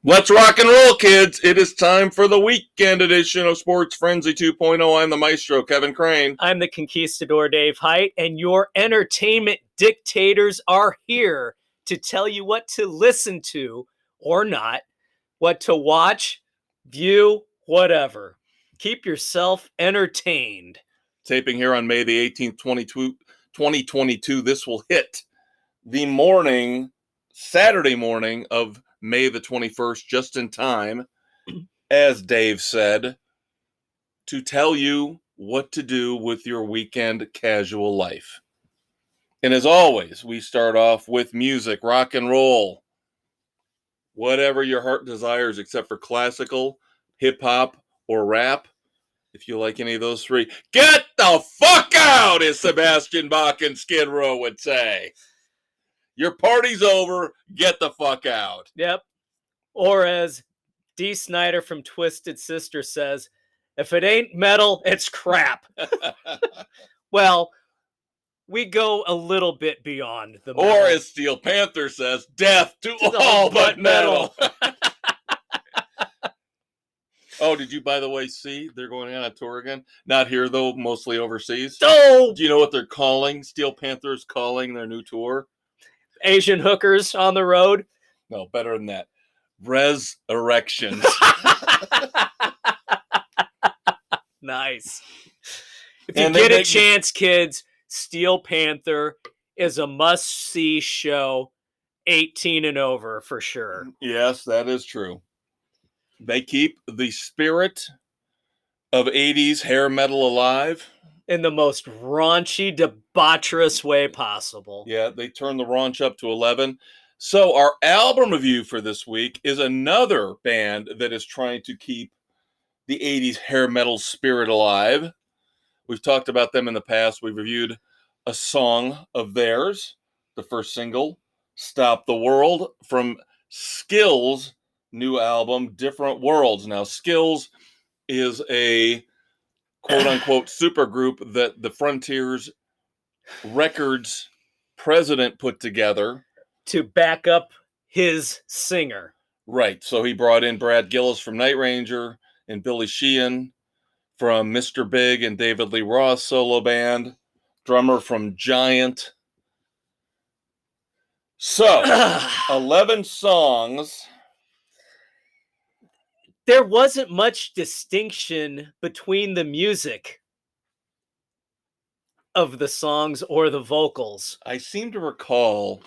Let's rock and roll, kids. It is time for the weekend edition of Sports Frenzy 2.0. I'm the Maestro, Kevin Crane. I'm the Conquistador, Dave Height, and your entertainment dictators are here to tell you what to listen to or not, what to watch, view, whatever. Keep yourself entertained. Taping here on May the 18th, 2022. This will hit the morning, Saturday morning of May the 21st, just in time, as Dave said, to tell you what to do with your weekend casual life. And as always, we start off with music, rock and roll, whatever your heart desires, except for classical, hip-hop, or rap. If you like any of those three, get the fuck out, as Sebastian Bach and Skid Row would say. Your party's over, get the fuck out. Yep. Or as Dee Snider from Twisted Sister says, if it ain't metal, it's crap. Well, we go a little bit beyond the metal. Or as Steel Panther says, death to all but metal. Oh, did you, by the way, see they're going on a tour again? Not here, though, mostly overseas. Oh! Do you know what they're calling? Steel Panther's calling their new tour? Asian hookers on the road? No, better than that. Resurrections. Nice. If you get a chance, kids, Steel Panther is a must-see show, 18 and over for sure. Yes, that is true. They keep the spirit of 80s hair metal alive. In the most raunchy, debaucherous way possible. Yeah, they turn the raunch up to 11. So our album review for this week is another band that is trying to keep the 80s hair metal spirit alive. We've talked about them in the past. We've reviewed a song of theirs, the first single, Stop the World, from Skills' new album, Different Worlds. Now, Skills is a quote-unquote supergroup that the Frontiers Records president put together to back up his singer. Right. So he brought in Brad Gillis from Night Ranger and Billy Sheehan from Mr. Big and David Lee Roth solo band, drummer from Giant. So, 11 songs. There wasn't much distinction between the music of the songs or the vocals. I seem to recall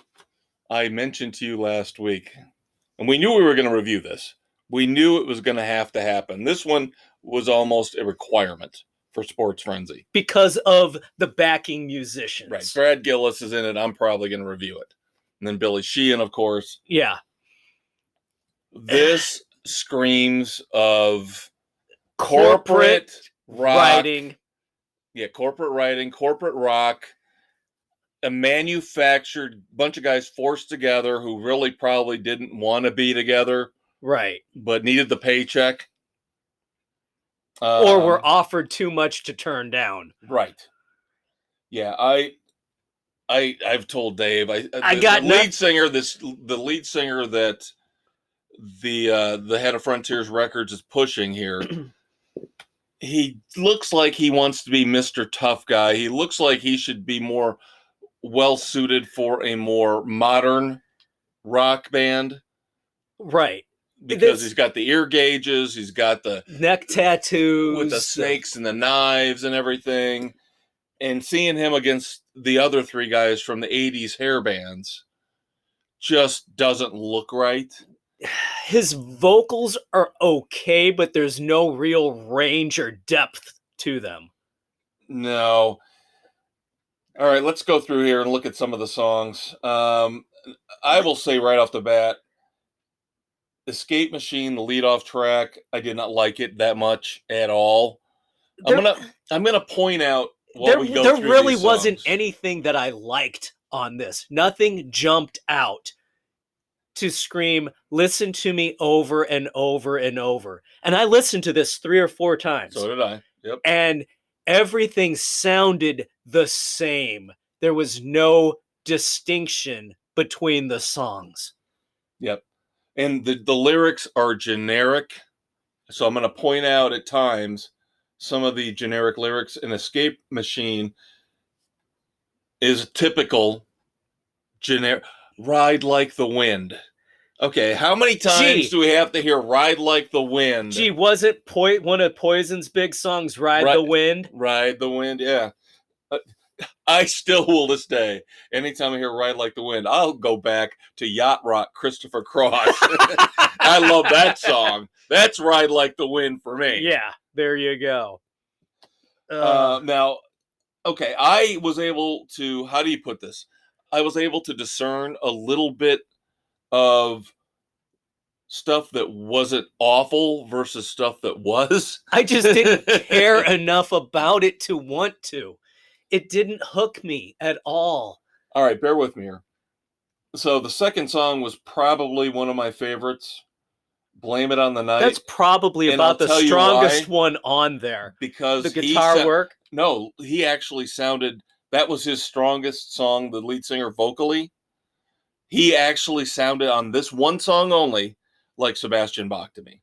I mentioned to you last week, and we knew we were going to review this. We knew it was going to happen. This one was almost a requirement for Sports Frenzy. Because of the backing musicians. Right. Brad Gillis is in it. I'm probably going to review it. And then Billy Sheehan, of course. Yeah. This screams of corporate writing. Yeah, corporate writing, corporate rock, a manufactured bunch of guys forced together who really probably didn't want to be together. Right. But needed the paycheck. Or were offered too much to turn down. Right. Yeah, I've told Dave the lead singer that the head of Frontiers Records is pushing here. He looks like he wants to be Mr. Tough Guy. He looks like he should be more well suited for a more modern rock band. Right. Because he's got the ear gauges, he's got the neck tattoos with the snakes and the knives and everything. And seeing him against the other three guys from the 80s hair bands just doesn't look right. His vocals are okay, but there's no real range or depth to them. No. All right, let's go through here and look at some of the songs. I will say right off the bat, Escape Machine, the lead-off track, I did not like it that much at all. I'm gonna point out while we go through there really these wasn't songs. anything that I liked on this. Nothing jumped out to scream, listen to me over and over and over. And I listened to this 3 or 4 times. So did I. Yep. And everything sounded the same. There was no distinction between the songs. Yep. And the lyrics are generic. So I'm going to point out at times some of the generic lyrics. An escape machine is typical generic. Ride like the wind. Okay, how many times do we have to hear "Ride Like the Wind"? Gee, wasn't one of Poison's big songs "Ride the Wind"? Ride the Wind, yeah. I still will this day. Anytime I hear "Ride Like the Wind," I'll go back to Yacht Rock, Christopher Cross. I love that song. That's "Ride Like the Wind" for me. Yeah, there you go. Now, okay, I was able to. How do you put this? I was able to discern a little bit of stuff that wasn't awful versus stuff that was. I just didn't care enough about it to want to. It didn't hook me at all. All right, bear with me here. So the second song was probably one of my favorites. Blame It on the Night. That's probably about the strongest one on there. Because the guitar work? No, he actually sounded, that was his strongest song, the lead singer vocally. He actually sounded on this one song only like Sebastian Bach to me.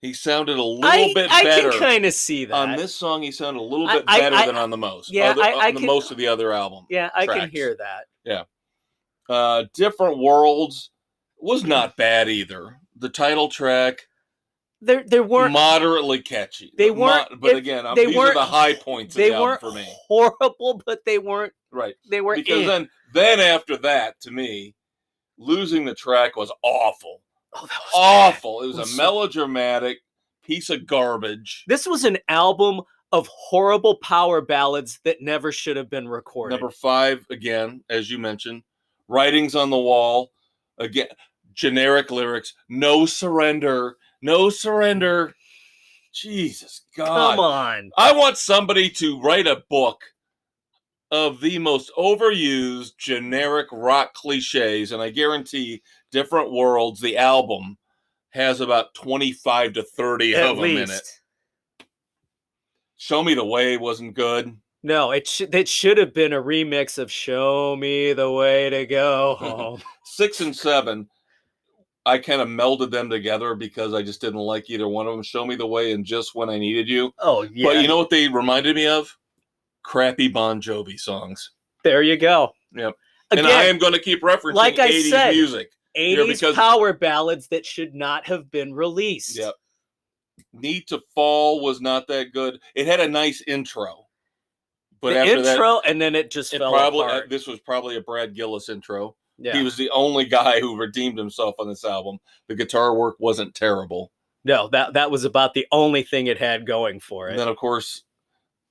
He sounded a little bit better. I can kind of see that. On this song, he sounded a little bit better than on the most. Yeah, most of the other album. Yeah, I can hear that. Yeah. Different Worlds was not bad either. The title track, they weren't moderately catchy. They weren't, but again, these are the high points of the album for me. Horrible, but they weren't right. They were because then after that, to me, Losing the Track was awful. Oh, that was awful. Bad. It was a melodramatic piece of garbage. This was an album of horrible power ballads that never should have been recorded. Number 5, again, as you mentioned, Writings on the Wall. Again, generic lyrics. No surrender. No surrender. Jesus God. Come on. I want somebody to write a book of the most overused generic rock cliches, and I guarantee Different Worlds, the album, has about 25 to 30 of them in it. Show Me the Way wasn't good. No, it should have been a remix of Show Me the Way to Go Home. 6 and 7, I kind of melded them together because I just didn't like either one of them. Show Me the Way and Just When I Needed You. Oh, yeah. But you know what they reminded me of? Crappy Bon Jovi songs. There you go. Yep. Again, and I am going to keep referencing like I 80s said, music. 80s power ballads that should not have been released. Yep. Need to Fall was not that good. It had a nice intro. But the after intro, and then it just fell apart. This was probably a Brad Gillis intro. Yeah. He was the only guy who redeemed himself on this album. The guitar work wasn't terrible. No, that was about the only thing it had going for it. And then, of course,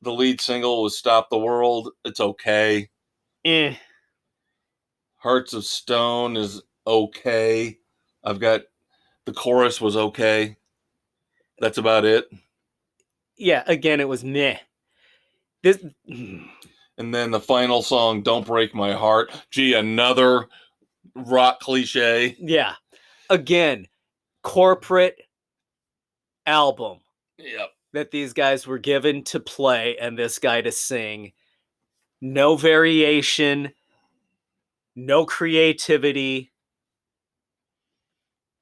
the lead single was Stop the World. It's okay. Hearts of Stone is okay. I've got the chorus was okay. That's about it. Yeah, again, it was meh. This, and then the final song, Don't Break My Heart. Gee, another rock cliche. Yeah. Again, corporate album. Yep. That these guys were given to play and this guy to sing. No variation. No creativity.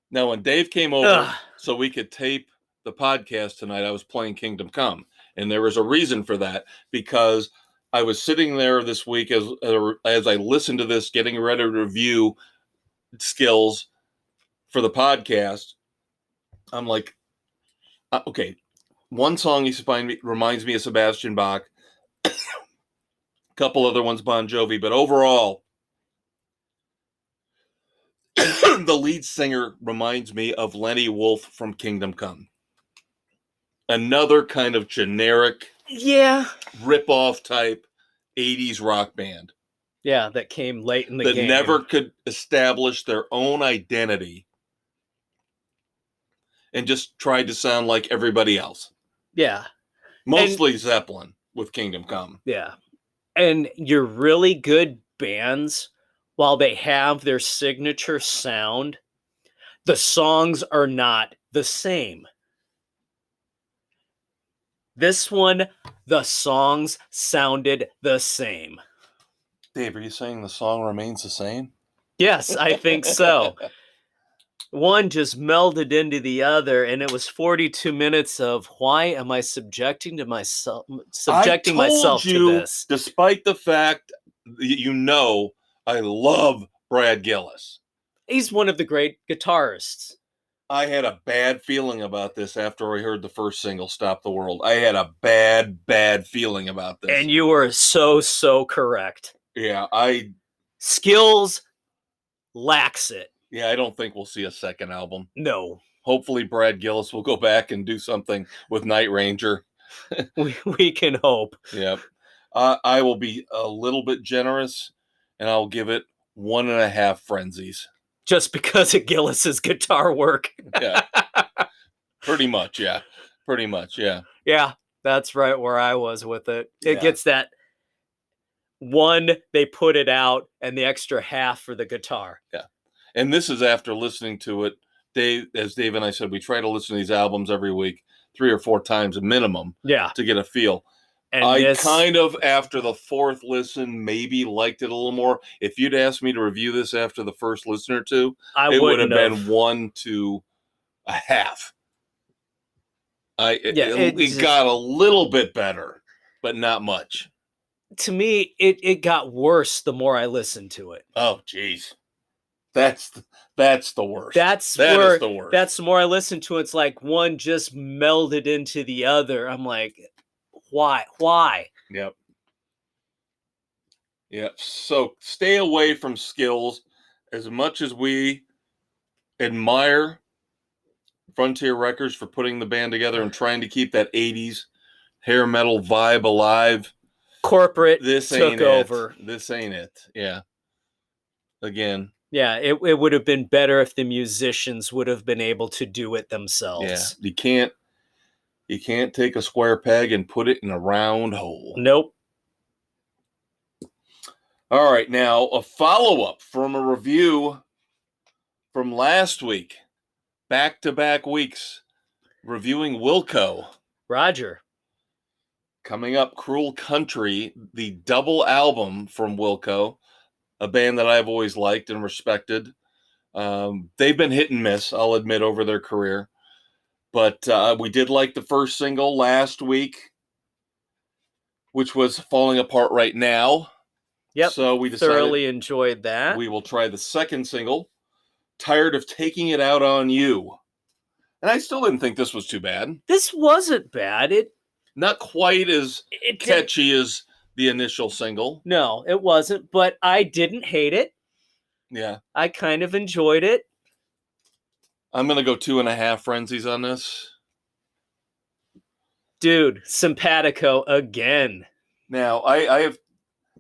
Now, when Dave came over so we could tape the podcast tonight, I was playing Kingdom Come. And there was a reason for that, because I was sitting there this week as I listened to this, getting ready to review skills for the podcast. I'm like, okay, one song reminds me of Sebastian Bach, a couple other ones Bon Jovi, but overall, the lead singer reminds me of Lenny Wolf from Kingdom Come. Another kind of generic, rip-off type 80s rock band. Yeah, that came late in the game. That never could establish their own identity and just tried to sound like everybody else. Yeah. Mostly Zeppelin with Kingdom Come. Yeah. And your really good bands, while they have their signature sound, the songs are not the same. This one, the songs sounded the same. Dave, are you saying the song remains the same? Yes, I think so. One just melded into the other, and it was 42 minutes of why am I subjecting myself to this? Despite the fact that I love Brad Gillis. He's one of the great guitarists. I had a bad feeling about this after I heard the first single, Stop the World. I had a bad feeling about this. And you were so correct. Yeah, Skills lacks it. Yeah, I don't think we'll see a second album. No. Hopefully Brad Gillis will go back and do something with Night Ranger. we can hope. Yep. I will be a little bit generous, and I'll give it 1.5 frenzies. Just because of Gillis's guitar work. Yeah. Pretty much, yeah. Yeah, that's right where I was with it. It gets that one, they put it out, and the extra half for the guitar. Yeah. And this is after listening to it. As Dave and I said, we try to listen to these albums every week, 3 or 4 times a minimum, to get a feel. And I kind of, after the 4th listen, maybe liked it a little more. If you'd asked me to review this after the first listen or two, it would have been 1 to a half. It got a little bit better, but not much. To me, it got worse the more I listened to it. Oh, geez. That's the worst. That is the worst. That's the more I listen to it. It's like one just melded into the other. I'm like, why? Yep. So stay away from Skills. As much as we admire Frontier Records for putting the band together and trying to keep that 80s hair metal vibe alive, corporate took over. This ain't it. Yeah. Again. Yeah, it would have been better if the musicians would have been able to do it themselves. Yeah, you can't take a square peg and put it in a round hole. Nope. All right, now a follow-up from a review from last week. Back-to-back weeks reviewing Wilco. Roger. Coming up, Cruel Country, the double album from Wilco. A band that I've always liked and respected. They've been hit and miss, I'll admit, over their career. But we did like the first single last week, which was Falling Apart Right Now. Yep, so we decided thoroughly enjoyed that. We will try the second single, Tired of Taking It Out on You. And I still didn't think this was too bad. This wasn't bad. Not quite as catchy as the initial single. No, it wasn't, but I didn't hate it. Yeah. I kind of enjoyed it. I'm going to go 2.5 frenzies on this. Dude, simpatico again. Now,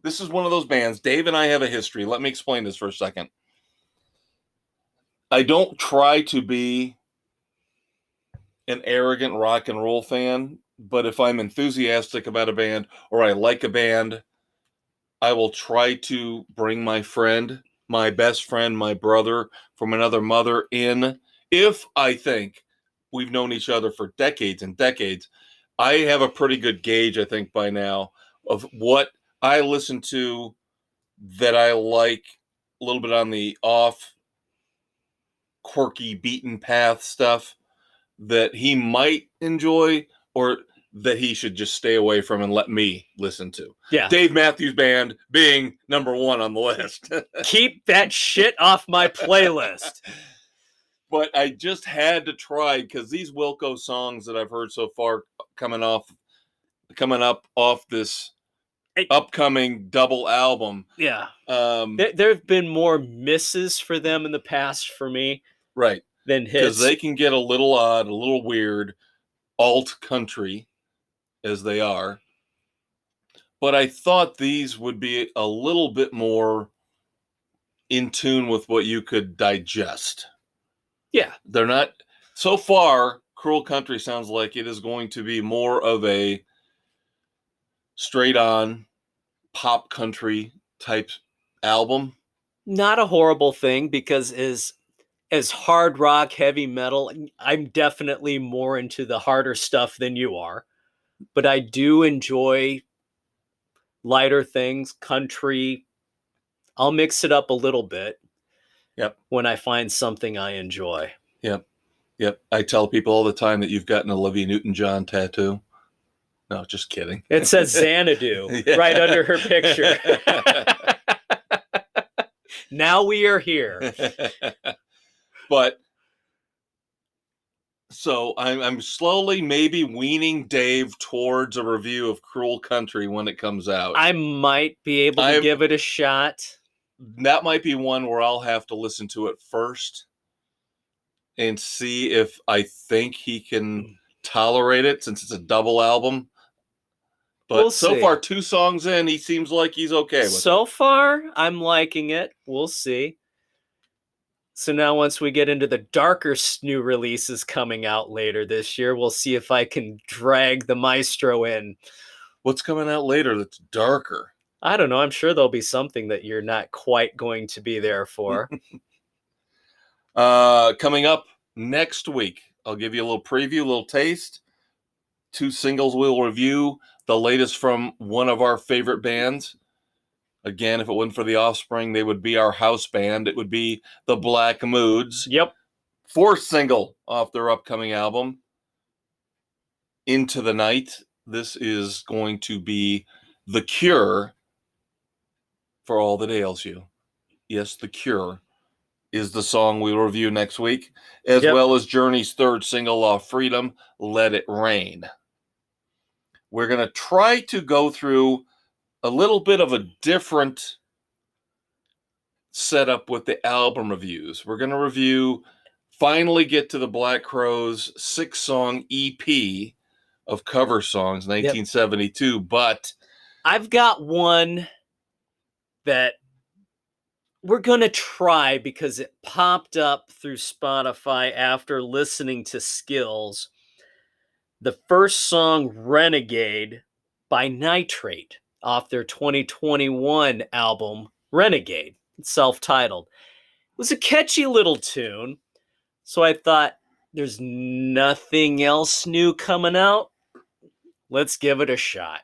this is one of those bands. Dave and I have a history. Let me explain this for a second. I don't try to be an arrogant rock and roll fan. But if I'm enthusiastic about a band or I like a band, I will try to bring my friend, my best friend, my brother from another mother in. If I think we've known each other for decades and decades, I have a pretty good gauge, I think, by now of what I listen to that I like a little bit on the off, quirky, beaten path stuff that he might enjoy or that he should just stay away from and let me listen to. Yeah. Dave Matthews Band being number 1 on the list. Keep that shit off my playlist. But I just had to try because these Wilco songs that I've heard so far coming up off this upcoming double album. Yeah. There have been more misses for them in the past for me. Right. Than hits. Because they can get a little odd, a little weird, alt country as they are. But I thought these would be a little bit more in tune with what you could digest. Yeah. They're not, so far, Cruel Country sounds like it is going to be more of a straight on pop country type album. Not a horrible thing because as hard rock, heavy metal, I'm definitely more into the harder stuff than you are. But I do enjoy lighter things, country. I'll mix it up a little bit. Yep. when I find something I enjoy. Yep. Yep. I tell people all the time that you've got an Olivia Newton-John tattoo. No, just kidding. It says Xanadu right under her picture. Now we are here. But so I'm slowly maybe weaning Dave towards a review of Cruel Country when it comes out. I might be able to give it a shot. That might be one where I'll have to listen to it first and see if I think he can tolerate it, since it's a double album. But so far, 2 songs in, he seems like he's okay with it. So far, I'm liking it. We'll see. So now once we get into the darker new releases coming out later this year, we'll see if I can drag the Maestro in. What's coming out later that's darker? I don't know. I'm sure there'll be something that you're not quite going to be there for. Coming up next week, I'll give you a little preview, a little taste. 2 singles we'll review. The latest from one of our favorite bands. Again, if it wasn't for the Offspring, they would be our house band. It would be the Black Moods. Yep. 4th single off their upcoming album, Into the Night. This is going to be The Cure for All That Ails You. Yes, The Cure is the song we'll review next week, as well as Journey's 3rd single off Freedom, Let It Rain. We're going to try to go through a little bit of a different setup with the album reviews. We're going to finally get to the Black Crowes 6-song EP of cover songs, 1972, but I've got one that we're going to try because it popped up through Spotify after listening to Skills. The first song, Renegade, by Nitrate, off their 2021 album, Renegade, self-titled. It was a catchy little tune, so I thought, there's nothing else new coming out. Let's give it a shot.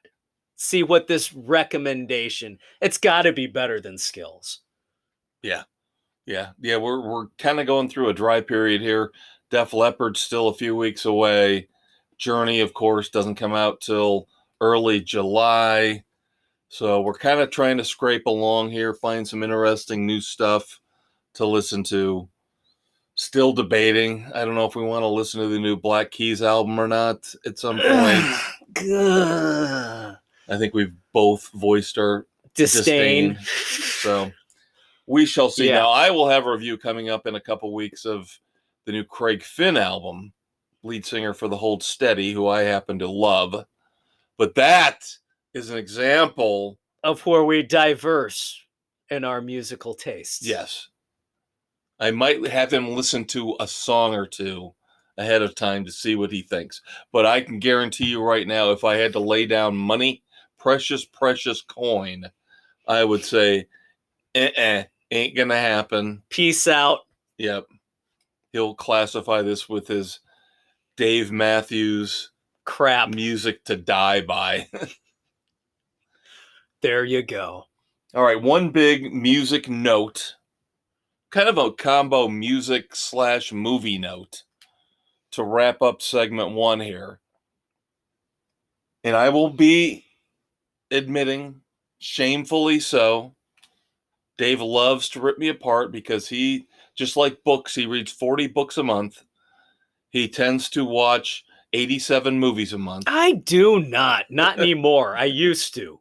See what this recommendation, it's got to be better than Skills. Yeah. We're kind of going through a dry period here. Def Leppard's still a few weeks away. Journey, of course, doesn't come out till early July. So we're kind of trying to scrape along here, find some interesting new stuff to listen to. Still debating. I don't know if we want to listen to the new Black Keys album or not at some point. I think we've both voiced our disdain. So we shall see. Now, I will have a review coming up in a couple weeks of the new Craig Finn album, lead singer for the Hold Steady, who I happen to love. But that is an example of where we diverse in our musical tastes. Yes. I might have him listen to a song or two ahead of time to see what he thinks. But I can guarantee you right now, if I had to lay down money, precious coin, I would say, ain't gonna happen. Peace out. Yep. He'll classify this with his Dave Matthews crap music to die by. There you go. All right, one big music note, kind of a combo music / movie note to wrap up segment 1 here. And I will be admitting, shamefully so, Dave loves to rip me apart because he, just like books, he reads 40 books a month. He tends to watch 87 movies a month. I do not anymore. I used to.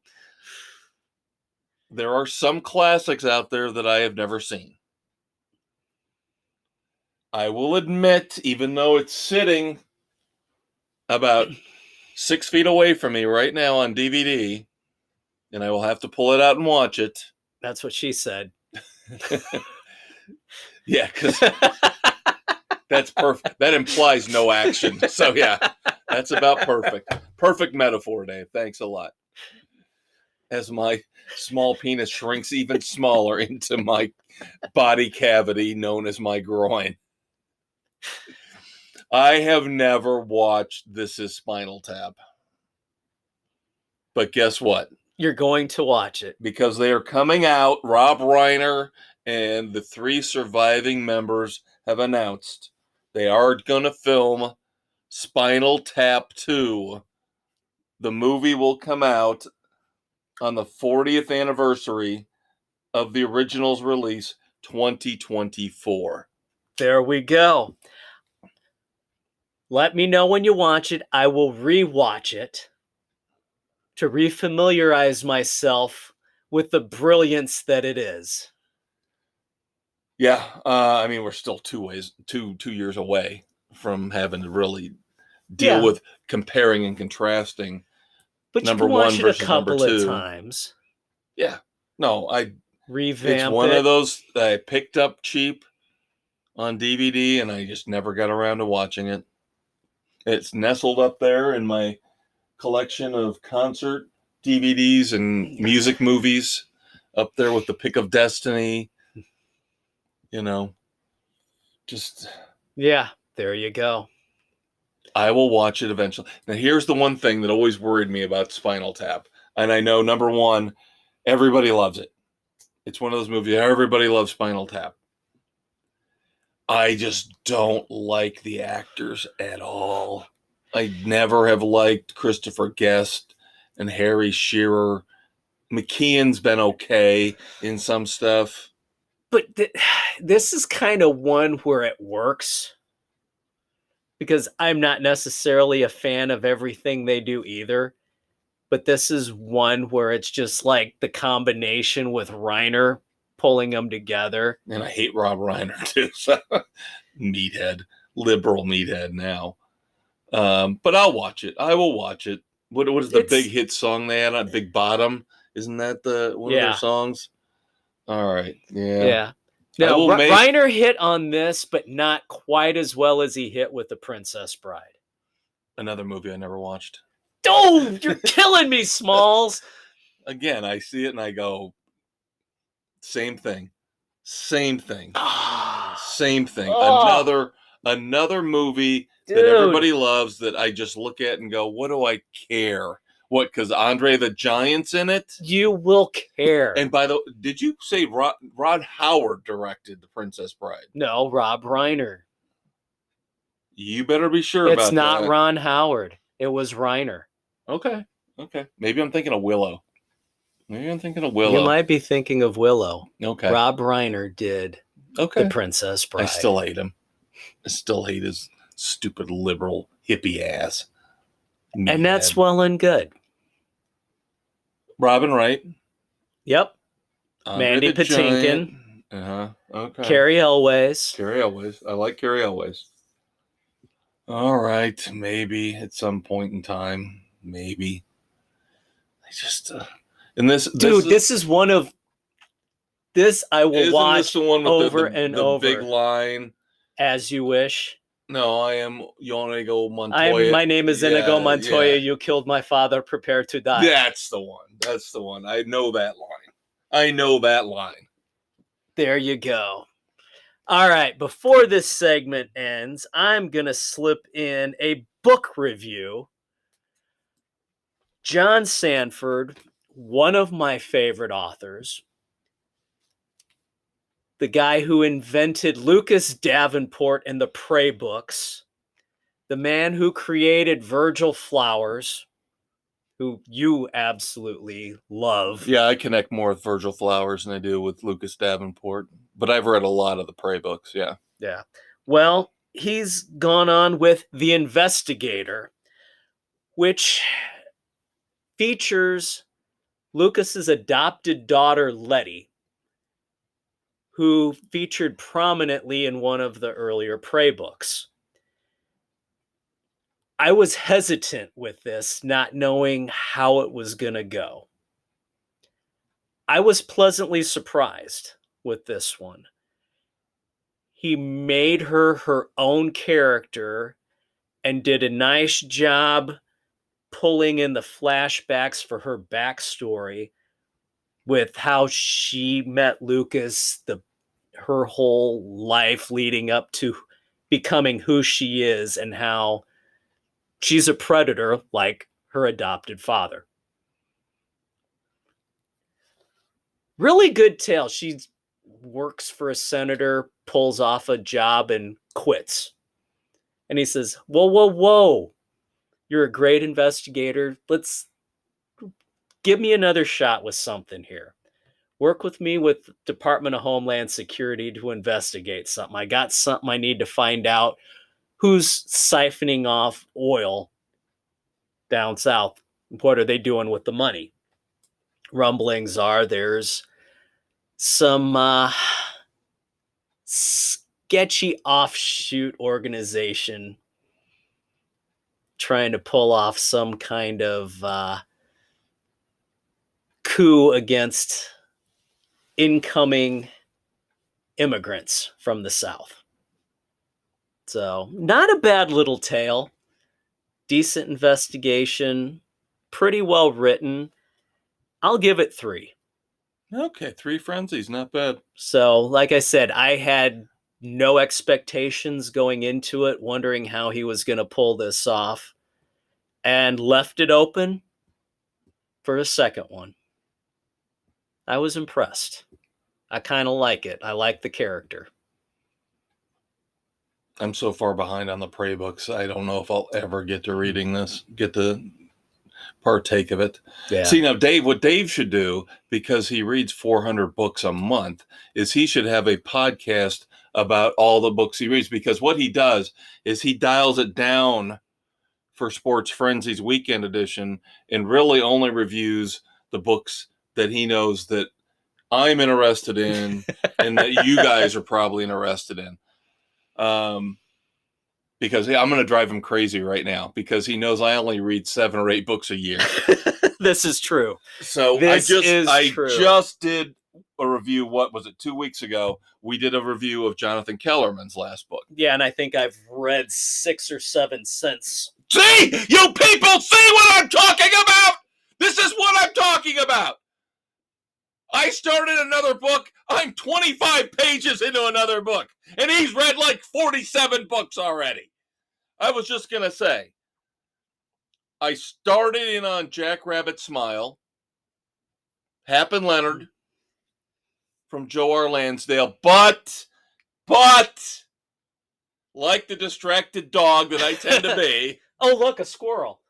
There are some classics out there that I have never seen. I will admit, even though it's sitting about 6 feet away from me right now on DVD, and I will have to pull it out and watch it. That's what she said. Yeah, because that's perfect. That implies no action. So yeah, that's about perfect. Perfect metaphor, Dave. Thanks a lot. As my small penis shrinks even smaller into my body cavity known as my groin. I have never watched This Is Spinal Tap. But guess what? You're going to watch it. Because they are coming out, Rob Reiner and the 3 surviving members have announced they are going to film Spinal Tap 2. The movie will come out on the 40th anniversary of the original's release, 2024. There we go. Let me know when you watch it. I will rewatch it to refamiliarize myself with the brilliance that it is. Yeah, I mean, we're still two years away from having to really deal with comparing and contrasting. But number you can watch one it versus a couple number 2. of times. Yeah, no, Revamp it's one it. of those that I picked up cheap on DVD, and I just never got around to watching it. It's nestled up there in my collection of concert DVDs and music movies, up there with The Pick of Destiny. You know, just... Yeah, there you go. I will watch it eventually. Now, here's the one thing that always worried me about Spinal Tap. And I know, number one, everybody loves it. It's one of those movies, everybody loves Spinal Tap. I just don't like the actors at all. I never have liked Christopher Guest and Harry Shearer. McKeon's been okay in some stuff. But this is kind of one where it works, because I'm not necessarily a fan of everything they do either. But this is one where it's just like the combination with Reiner pulling them together. And I hate Rob Reiner too. So meathead, liberal meathead now. But I'll watch it. I will watch it. What is the big hit song they had on Big Bottom? Isn't that one of their songs? All right. Yeah. Yeah. Now, Reiner hit on this, but not quite as well as he hit with The Princess Bride. Another movie I never watched. Oh, you're killing me, Smalls. Again, I see it and I go, same thing. Same thing. Same thing. Another movie that everybody loves that I just look at and go, what do I care? What, because Andre the Giant's in it? You will care. And did you say Rod Howard directed The Princess Bride? No, Rob Reiner. You better be sure about that. It's not Ron Howard. It was Reiner. Okay. Maybe I'm thinking of Willow. You might be thinking of Willow. Okay. Rob Reiner did The Princess Bride. I still hate him. I still hate his stupid liberal hippie ass. And that's well and good. Robin Wright. Yep. Mandy Patinkin. Okay. Carrie Elways. I like Carrie Elways. All right. Maybe at some point in time. Maybe. I just... this is one of... This I will watch over and over. The big line. As you wish. No, I am Inigo Montoya. My name is Inigo Montoya. Yeah. You killed my father. Prepare to die. That's the one. I know that line. There you go. All right. Before this segment ends, I'm going to slip in a book review. John Sanford, one of my favorite authors. The guy who invented Lucas Davenport and the Prey books, the man who created Virgil Flowers, who you absolutely love. Yeah, I connect more with Virgil Flowers than I do with Lucas Davenport, but I've read a lot of the Prey books, yeah. Yeah. Well, he's gone on with The Investigator, which features Lucas's adopted daughter, Letty, who featured prominently in one of the earlier Prey books. I was hesitant with this, not knowing how it was going to go. I was pleasantly surprised with this one. He made her own character and did a nice job pulling in the flashbacks for her backstory with how she met Lucas, her whole life leading up to becoming who she is, and how she's a predator like her adopted father. Really good tale. She's works for a senator, pulls off a job and quits. And he says, whoa, whoa, whoa. You're a great investigator. Let's give me another shot with something here. Work with me with Department of Homeland Security to investigate something. I got something I need to find out. Who's siphoning off oil down south? What are they doing with the money? Rumblings are there's some sketchy offshoot organization trying to pull off some kind of coup against incoming immigrants from the South. So, not a bad little tale. Decent investigation. Pretty well written. I'll give it 3. Okay, 3 frenzies, not bad. So, like I said, I had no expectations going into it, wondering how he was going to pull this off, and left it open for a second one. I was impressed. I kind of like it. I like the character. I'm so far behind on the Prey books. I don't know if I'll ever get to reading this, get to partake of it. Yeah. See, now, Dave, what Dave should do, because he reads 400 books a month, is he should have a podcast about all the books he reads, because what he does is he dials it down for Sports Frenzy's Weekend Edition and really only reviews the books that he knows that I'm interested in and that you guys are probably interested in. Because I'm going to drive him crazy right now because he knows I only read 7 or 8 books a year. This is true. So I just did a review. What was it? 2 weeks ago, we did a review of Jonathan Kellerman's last book. Yeah, and I think I've read 6 or 7 since. See, you people see what I'm talking about? This is what I'm talking about. I started another book. I'm 25 pages into another book. And he's read like 47 books already. I was just going to say, I started in on Jackrabbit Smile, Hap and Leonard from Joe R. Lansdale, but, like the distracted dog that I tend to be. Oh, look, a squirrel.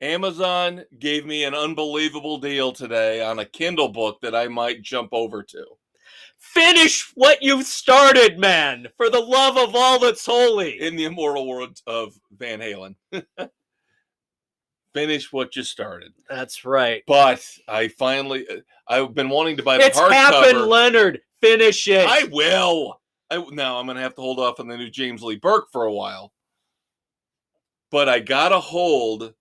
Amazon gave me an unbelievable deal today on a Kindle book that I might jump over to. Finish what you've started, man, for the love of all that's holy. In the immortal world of Van Halen. Finish what you started. That's right. But I've been wanting to buy the hardcover. It's Hap and Leonard. Finish it. I will. Now I'm going to have to hold off on the new James Lee Burke for a while. But I got a hold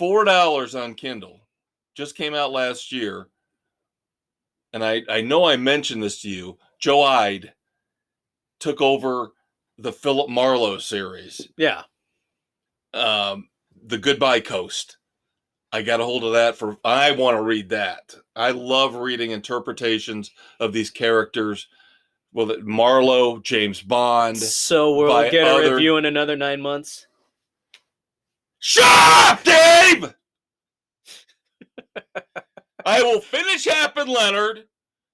$4 on Kindle. Just came out last year. And I know I mentioned this to you. Joe Ide took over the Philip Marlowe series. Yeah. The Goodbye Coast. I got a hold of that I want to read that. I love reading interpretations of these characters. Well, Marlowe, James Bond. So we'll get a review in another 9 months? Shut up, Dave! I will finish Hap and Leonard.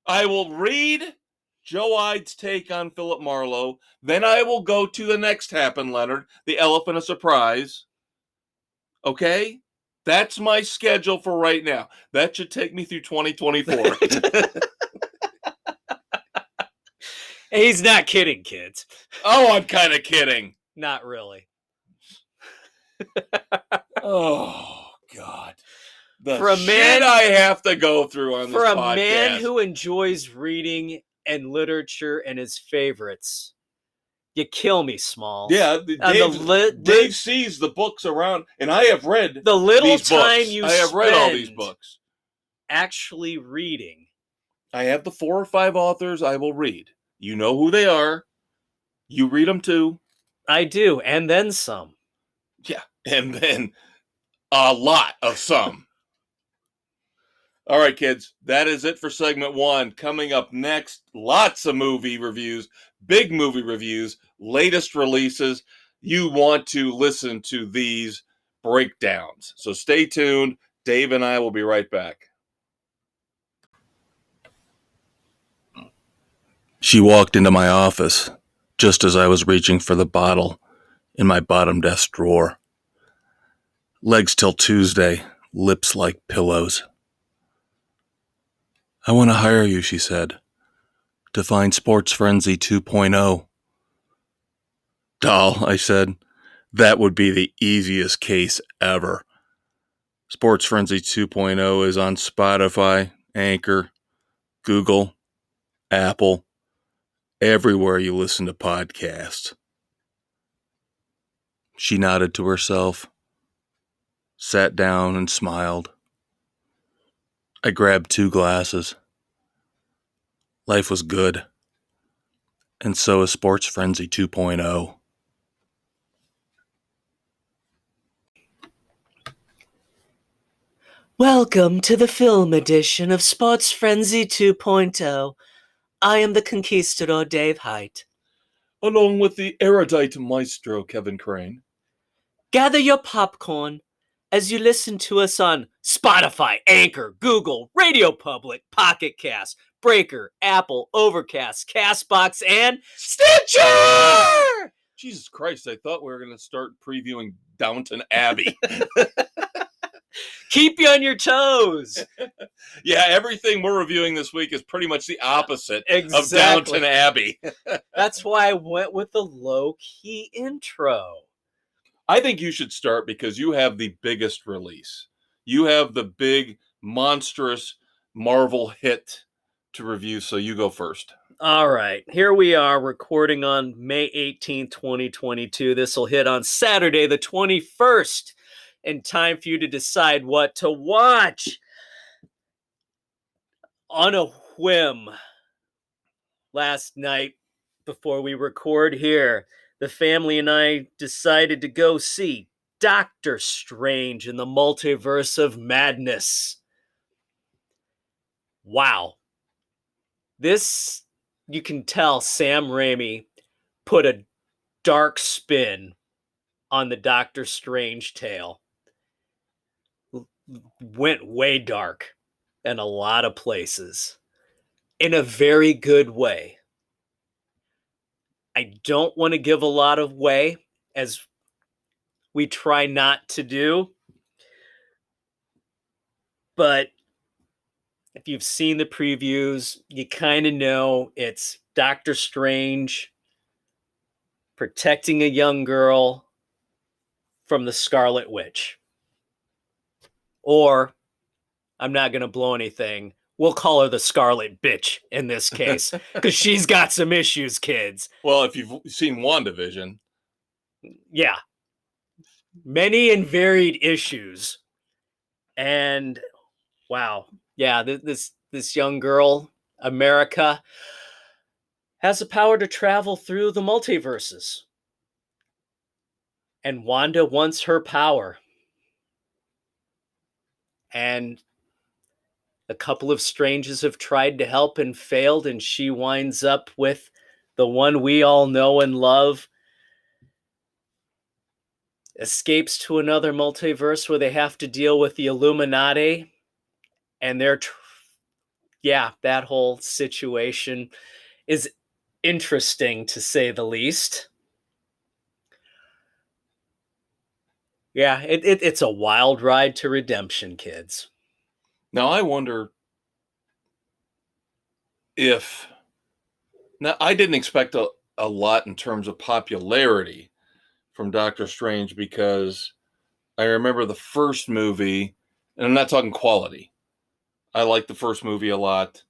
I will read Joe Ide's take on Philip Marlowe. Then I will go to the next Hap and Leonard, The Elephant of Surprise. Okay? That's my schedule for right now. That should take me through 2024. He's not kidding, kids. Oh, I'm kind of kidding. Not really. Oh, God. The for a shit man I have to go through on this podcast. For a man who enjoys reading and literature and his favorites, you kill me, Smalls. Yeah, Dave sees the books around, and I have read the little these time books. you I have read all these books. Actually reading. I have the 4 or 5 authors I will read. You know who they are. You read them too. I do, and then some. Yeah, and then a lot of some. All right, kids, that is it for segment 1. Coming up next, lots of movie reviews, big movie reviews, latest releases. You want to listen to these breakdowns. So stay tuned. Dave and I will be right back. She walked into my office just as I was reaching for the bottle in my bottom desk drawer. Legs till Tuesday, lips like pillows. I want to hire you, she said, to find Sports Frenzy 2.0. Doll, I said, that would be the easiest case ever. Sports Frenzy 2.0 is on Spotify, Anchor, Google, Apple, everywhere you listen to podcasts. She nodded to herself, sat down and smiled. I grabbed 2 glasses. Life was good. And so is Sports Frenzy 2.0. Welcome to the film edition of Sports Frenzy 2.0. I am the Conquistador, Dave Height. Along with the erudite Maestro, Kevin Crane. Gather your popcorn as you listen to us on Spotify, Anchor, Google, Radio Public, Pocket Cast, Breaker, Apple, Overcast, Castbox, and Stitcher! Jesus Christ, I thought we were going to start previewing Downton Abbey. Keep you on your toes. Yeah, everything we're reviewing this week is pretty much the opposite Exactly. of Downton Abbey. That's why I went with the low-key intro. I think you should start because you have the biggest release. You have the big, monstrous Marvel hit to review, so you go first. All right, here we are recording on May 18th, 2022. This will hit on Saturday, the 21st, in time for you to decide what to watch. On a whim, last night, before we record here, the family and I decided to go see Doctor Strange in the Multiverse of Madness. Wow. This, you can tell Sam Raimi put a dark spin on the Doctor Strange tale. Went way dark in a lot of places in a very good way. I don't want to give a lot away, as we try not to do. But if you've seen the previews, you kind of know it's Doctor Strange protecting a young girl from the Scarlet Witch. Or, I'm not going to blow anything, we'll call her the Scarlet Bitch in this case, because she's got some issues, kids. Well, if you've seen WandaVision. Yeah. Many and varied issues. And wow. Yeah, this young girl, America, has the power to travel through the multiverses. And Wanda wants her power. And a couple of strangers have tried to help and failed, and she winds up with the one we all know and love. Escapes to another multiverse where they have to deal with the Illuminati. And that whole situation is interesting, to say the least. Yeah, it's a wild ride to redemption, kids. Now, I wonder if... Now, I didn't expect a lot in terms of popularity from Doctor Strange, because I remember the first movie, and I'm not talking quality. I liked the first movie a lot.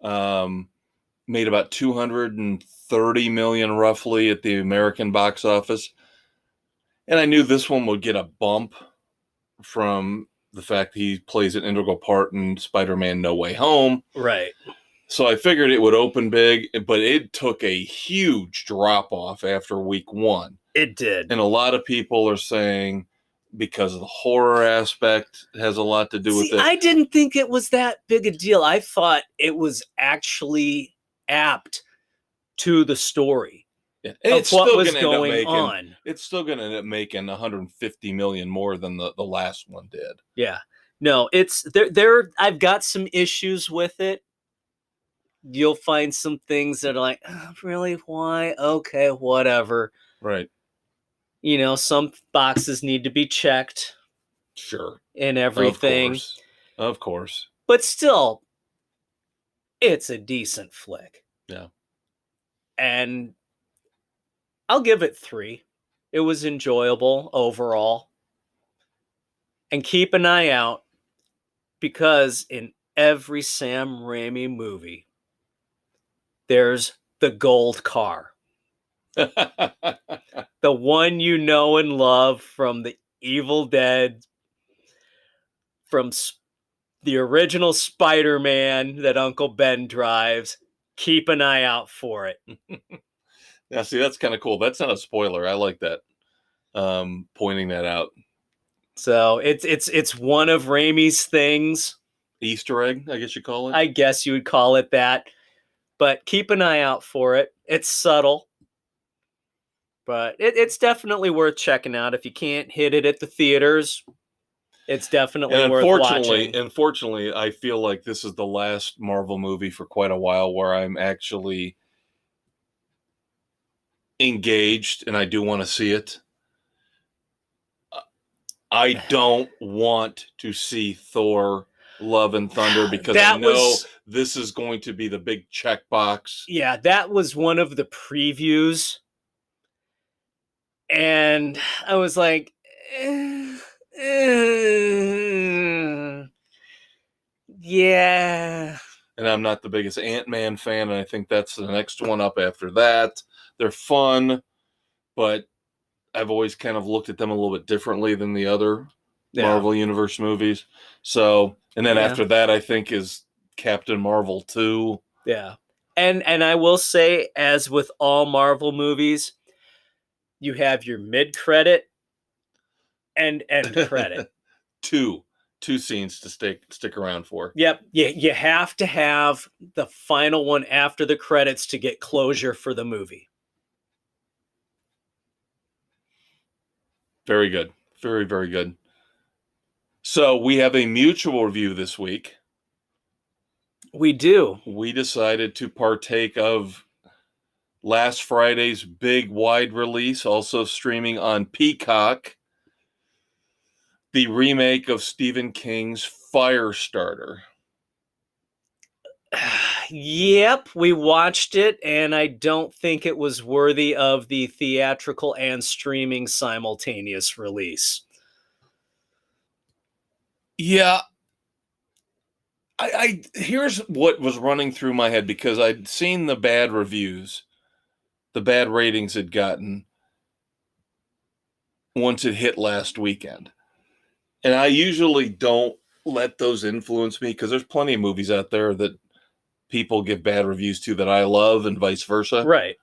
Made about $230 million roughly at the American box office. And I knew this one would get a bump from the fact that he plays an integral part in Spider-Man No Way Home. Right. So I figured it would open big, but it took a huge drop off after week 1. It did. And a lot of people are saying because of the horror aspect has a lot to do with it. I didn't think it was that big a deal. I thought it was actually apt to the story. Yeah. And of it's what still was going to end up going making, on. It's still going to end up making $150 million more than the last one did. Yeah. No, it's there. I've got some issues with it, you'll find some things that are like, "Oh, really? Why? Okay, whatever." Right. You know, some boxes need to be checked Sure. and Of everything. course. Of course. But still, it's a decent flick. Yeah. And I'll give it 3. It was enjoyable overall. And keep an eye out, because in every Sam Raimi movie, there's the gold car. The one you know and love from the Evil Dead, from the original Spider-Man that Uncle Ben drives. Keep an eye out for it. Yeah, see, that's kind of cool. That's not a spoiler. I like that. Pointing that out. So it's one of Raimi's things. Easter egg, I guess you call it. I guess you would call it that. But keep an eye out for it. It's subtle, but it's definitely worth checking out. If you can't hit it at the theaters, it's definitely And worth watching. unfortunately, I feel like this is the last Marvel movie for quite a while where I'm actually engaged and I do want to see it. I don't want to see Thor Love and Thunder because I know this is going to be the big checkbox. Yeah, that was one of the previews. And I was like, yeah. And I'm not the biggest Ant-Man fan, and I think that's the next one up after that. They're fun, but I've always kind of looked at them a little bit differently than the other Marvel Universe movies. So, and then after that, I think is Captain Marvel 2. Yeah. And I will say, as with all Marvel movies, you have your mid-credit and end credit. Two scenes to stick around for. Yep. You have to have the final one after the credits to get closure for the movie. Very good. Very, very good. So we have a mutual review this week. We do. We decided to partake of last Friday's big wide release, also streaming on Peacock, the remake of Stephen King's Firestarter. Yep, we watched it, and I don't think it was worthy of the theatrical and streaming simultaneous release. Yeah. I here's what was running through my head, because I'd seen the bad reviews, the bad ratings had gotten once it hit last weekend. And I usually don't let those influence me, because there's plenty of movies out there that people give bad reviews to that I love, and vice versa. Right.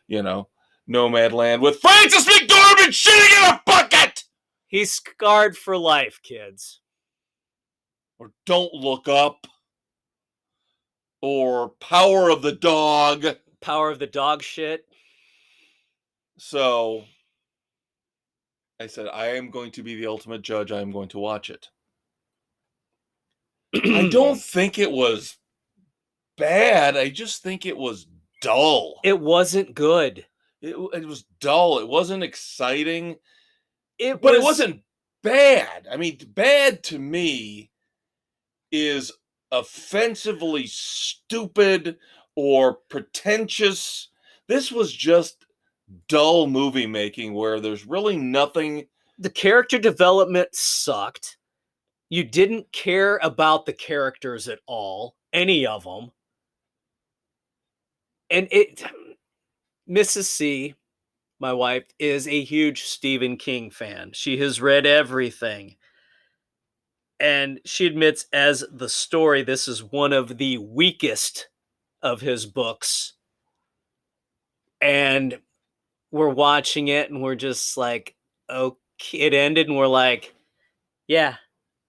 You know, Nomadland with Francis McDormand shitting in a bucket! He's scarred for life, kids. Or Don't Look Up. Or Power of the Dog. Power of the Dog shit. So I said, I am going to be the ultimate judge. I am going to watch it. I don't think it was bad. I just think it was dull. It wasn't good. It was dull. It wasn't exciting. It wasn't bad. I mean, bad to me is offensively stupid or pretentious. This was just dull movie making where there's really nothing. The character development sucked. You didn't care about the characters at all, any of them. And Mrs. C, my wife, is a huge Stephen King fan. She has read everything. And she admits, as the story, this is one of the weakest of his books. And we're watching it and we're just like, okay, it ended, and we're like, yeah,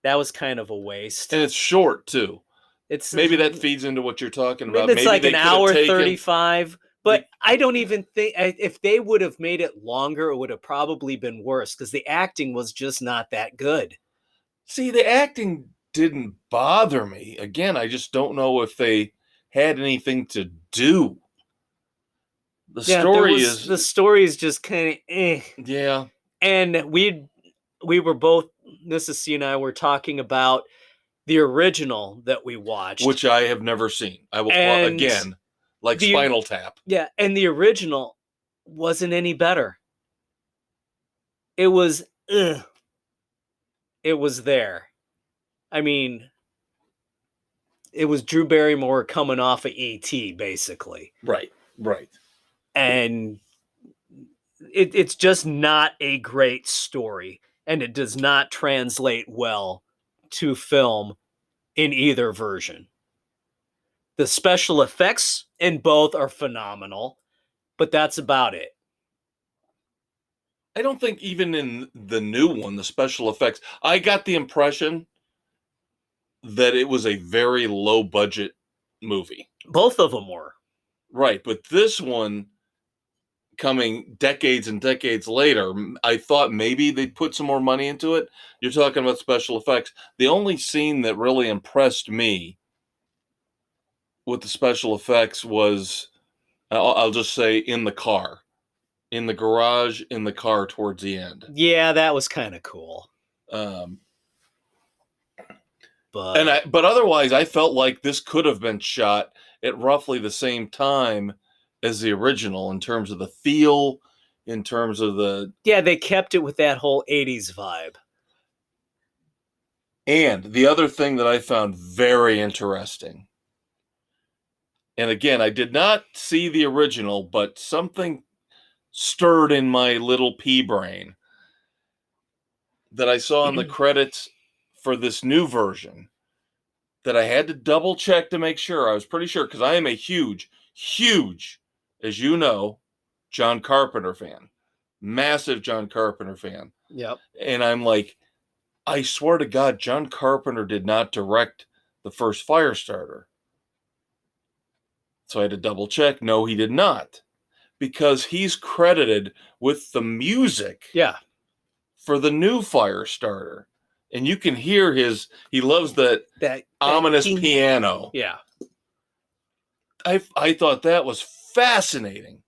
that was kind of a waste. And it's short too. It's maybe that feeds into what you're talking about. It's maybe like an hour 35. But I don't even think, if they would have made it longer, it would have probably been worse, because the acting was just not that good. See, the acting didn't bother me. Again, I just don't know if they had anything to do. The Yeah, the story is just kind of Yeah. And we were both, C and I were talking about the original that we watched, Which I have never seen. I will again, like Spinal Tap. Yeah, and the original wasn't any better. It was it was there. I mean, it was Drew Barrymore coming off of E.T. basically. Right. And it's just not a great story, and it does not translate well to film in either version. The special effects in both are phenomenal, but that's about it. I don't think even in the new one, the special effects, I got the impression that it was a very low budget movie. Both of them were. Right, but this one coming decades and decades later, I thought maybe they'd put some more money into it. You're talking about special effects. The only scene that really impressed me with the special effects was, I'll just say, in the car. In the garage, in the car towards the end. Yeah, that was kind of cool. But otherwise, I felt like this could have been shot at roughly the same time as the original in terms of the feel, in terms of the... Yeah, they kept it with that whole 80s vibe. And the other thing that I found very interesting, and again, I did not see the original, but something stirred in my little pea brain that I saw in the credits for this new version that I had to double check to make sure. I was pretty sure, because I am a huge, as you know, John Carpenter fan. Massive John Carpenter fan. Yep. And I'm like, I swear to God, John Carpenter did not direct the first Firestarter. So I had to double check. No, he did not. Because he's credited with the music for the new Firestarter. And you can hear he loves that ominous piano. Yeah. I thought that was fascinating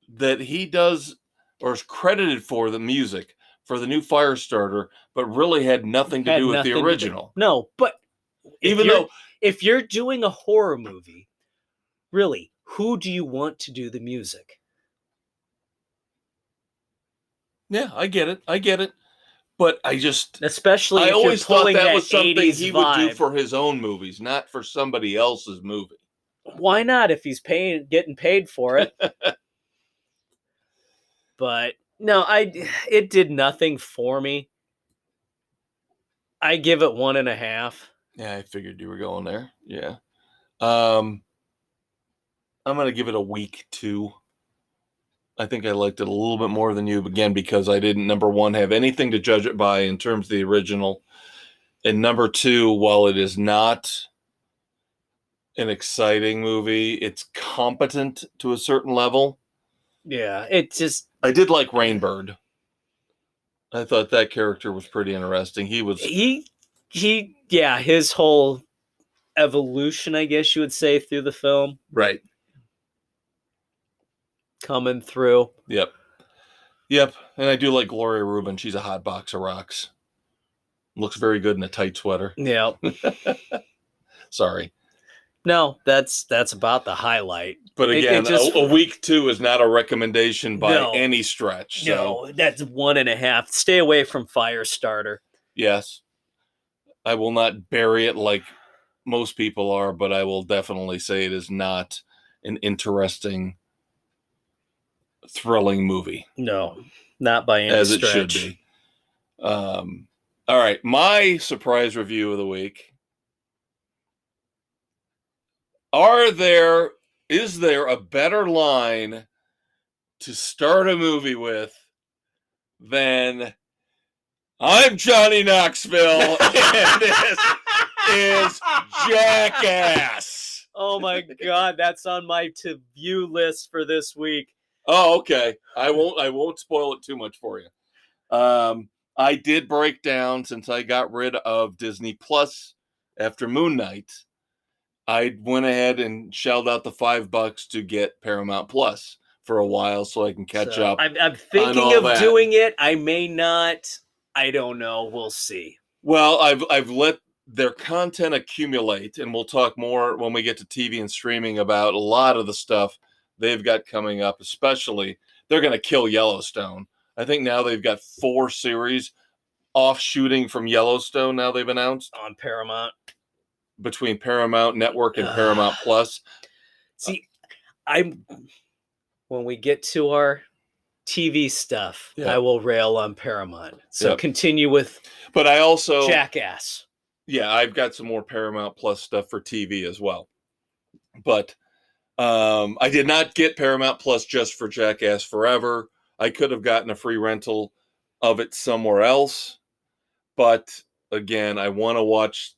that he does, or is credited for the music for the new Firestarter, but really had nothing to do with the original. No, but if you're doing a horror movie, really, who do you want to do the music? Yeah, I get it. But I always thought that was something he would do vibe. for his own movies, not for somebody else's movie. Why not if he's getting paid for it? But no, it did nothing for me. I give it 1.5. Yeah, I figured you were going there. Yeah. I'm going to give it a weak 2. I think I liked it a little bit more than you, again, because I didn't, number one, have anything to judge it by in terms of the original. And number 2, while it is not an exciting movie, it's competent to a certain level. Yeah, I did like Rainbird. I thought that character was pretty interesting. His whole evolution, I guess you would say, through the film. Right. Coming through. Yep. And I do like Gloria Rubin. She's a hot box of rocks. Looks very good in a tight sweater. Yep. Sorry. No, that's about the highlight. But again, a week 2 is not a recommendation by any stretch. So. No, that's 1.5. Stay away from Firestarter. Yes. I will not bury it like most people are, but I will definitely say it is not an interesting, thrilling movie. No, not by any stretch. As it should be. All right, my surprise review of the week. Is there a better line to start a movie with than I'm Johnny Knoxville and this is Jackass? Oh my God, that's on my to-view list for this week. Oh, okay. I won't spoil it too much for you. I did break down, since I got rid of Disney Plus after Moon Knight, I went ahead and shelled out the $5 to get Paramount Plus for a while so I can catch up. I'm thinking all of that. doing it. I may not. I don't know. We'll see. Well, I've let their content accumulate, and we'll talk more when we get to TV and streaming about a lot of the stuff they've got coming up. Especially, they're going to kill Yellowstone. I think now they've got 4 series offshooting from Yellowstone. Now they've announced On Paramount, between Paramount Network and Paramount Plus. See, when we get to our TV stuff, I will rail on Paramount. So continue with. But I also Jackass. Yeah, I've got some more Paramount Plus stuff for TV as well. But I did not get Paramount Plus just for Jackass Forever. I could have gotten a free rental of it somewhere else. But again, I want to watch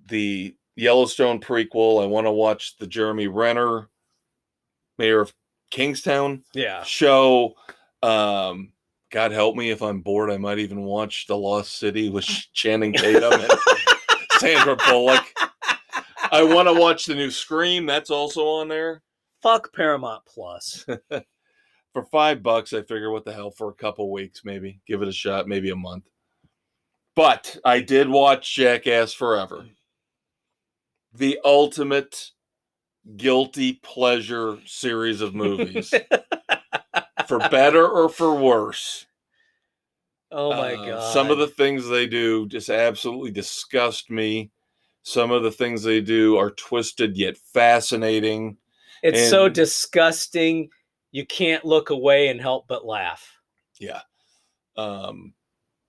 the Yellowstone prequel. I want to watch the Jeremy Renner, Mayor of Kingstown show. God help me, if I'm bored, I might even watch The Lost City with Channing Tatum and Sandra Bullock. I want to watch the new Scream. That's also on there. Fuck Paramount Plus. For $5, I figure what the hell, for a couple weeks, maybe. Give it a shot, maybe a month. But I did watch Jackass Forever. The ultimate guilty pleasure series of movies. For better or for worse. Oh my God. Some of the things they do just absolutely disgust me. Some of the things they do are twisted yet fascinating. It's so disgusting, you can't look away and help but laugh. Yeah.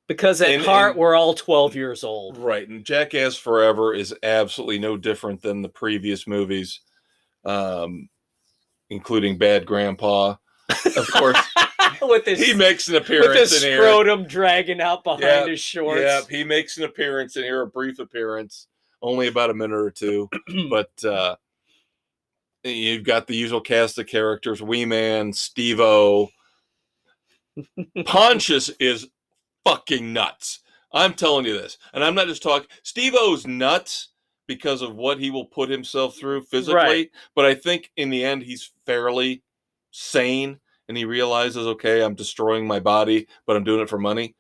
Because at heart, we're all 12 years old. Right. And Jackass Forever is absolutely no different than the previous movies, including Bad Grandpa. Of course, he makes an appearance in here. With his scrotum dragging out behind his shorts. Yeah, he makes an appearance in here, a brief appearance, only about a minute or two. But you've got the usual cast of characters: Wee Man, Steve-O. Pontius is fucking nuts. I'm telling you this. And I'm not just talking. Steve-O's nuts because of what he will put himself through physically. Right. But I think in the end, he's fairly sane. And he realizes, okay, I'm destroying my body, but I'm doing it for money.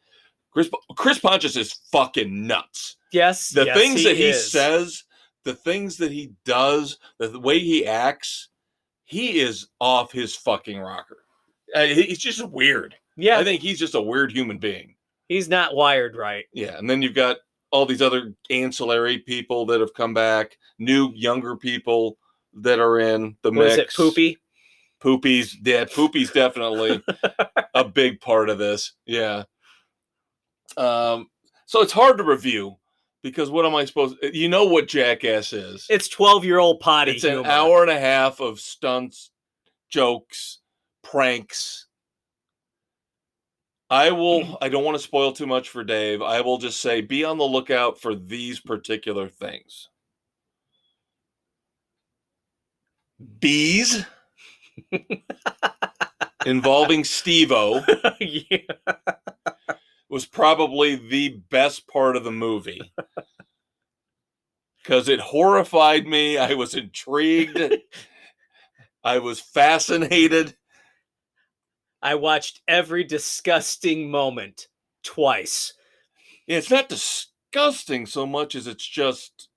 Chris Pontius is fucking nuts. Yes. The things that he says, the things that he does, the way he acts, he is off his fucking rocker. He's just weird. Yeah. I think he's just a weird human being. He's not wired right. Yeah. And then you've got all these other ancillary people that have come back, new, younger people that are in the mix. Was it Poopy? Poopy's definitely a big part of this. Yeah. So it's hard to review because what am I supposed to, you know what Jackass is. It's 12-year-old potty It's humor. An hour and a half of stunts, jokes, pranks. I don't want to spoil too much for Dave. I will just say be on the lookout for these particular things. Bees. Involving Steve-O was probably the best part of the movie because it horrified me. I was intrigued. I was fascinated. I watched every disgusting moment twice. It's not disgusting so much as it's just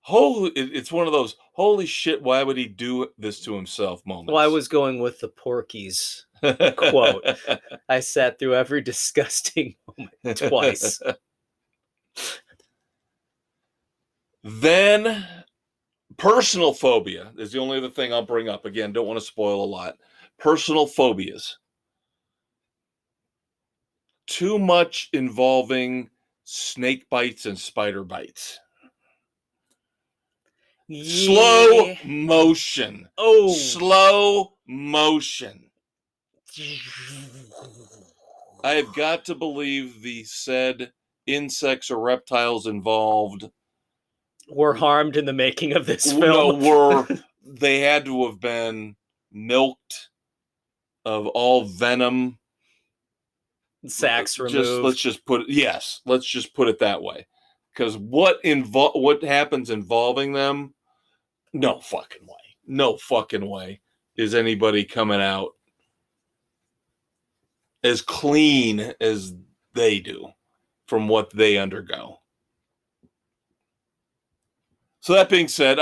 it's one of those holy shit, why would he do this to himself moments. Well, I was going with the Porky's quote. I sat through every disgusting moment twice. Then personal phobia is the only other thing I'll bring up. Again, don't want to spoil a lot. Personal phobias. Too much involving snake bites and spider bites. Yeah. Slow motion. Oh. Slow motion. I have got to believe the said insects or reptiles involved were harmed in the making of this film. No, they had to have been milked of all venom. Sacks removed. Let's just put it that way. Because what happens involving them, no fucking way is anybody coming out as clean as they do from what they undergo. So that being said,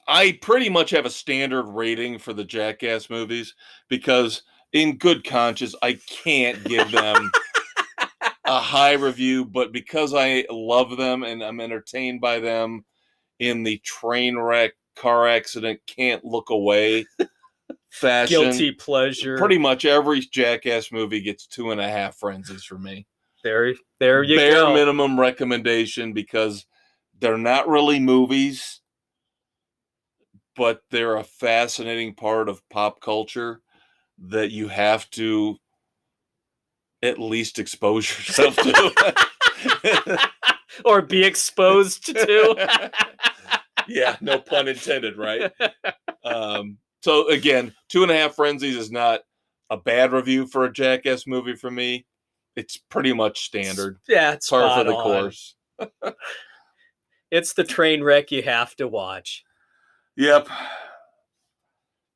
I pretty much have a standard rating for the Jackass movies because in good conscience, I can't give them a high review, but because I love them and I'm entertained by them in the train wreck, car accident, can't look away fashion. Guilty pleasure. Pretty much every Jackass movie gets 2.5 frenzies for me. There you Bare go. minimum recommendation because they're not really movies, but they're a fascinating part of pop culture that you have to at least expose yourself to. Or be exposed to. Yeah, no pun intended, right? So again, 2.5 frenzies is not a bad review for a Jackass movie for me. It's pretty much standard. Yeah, it's par for the on. course. It's the train wreck you have to watch. Yep.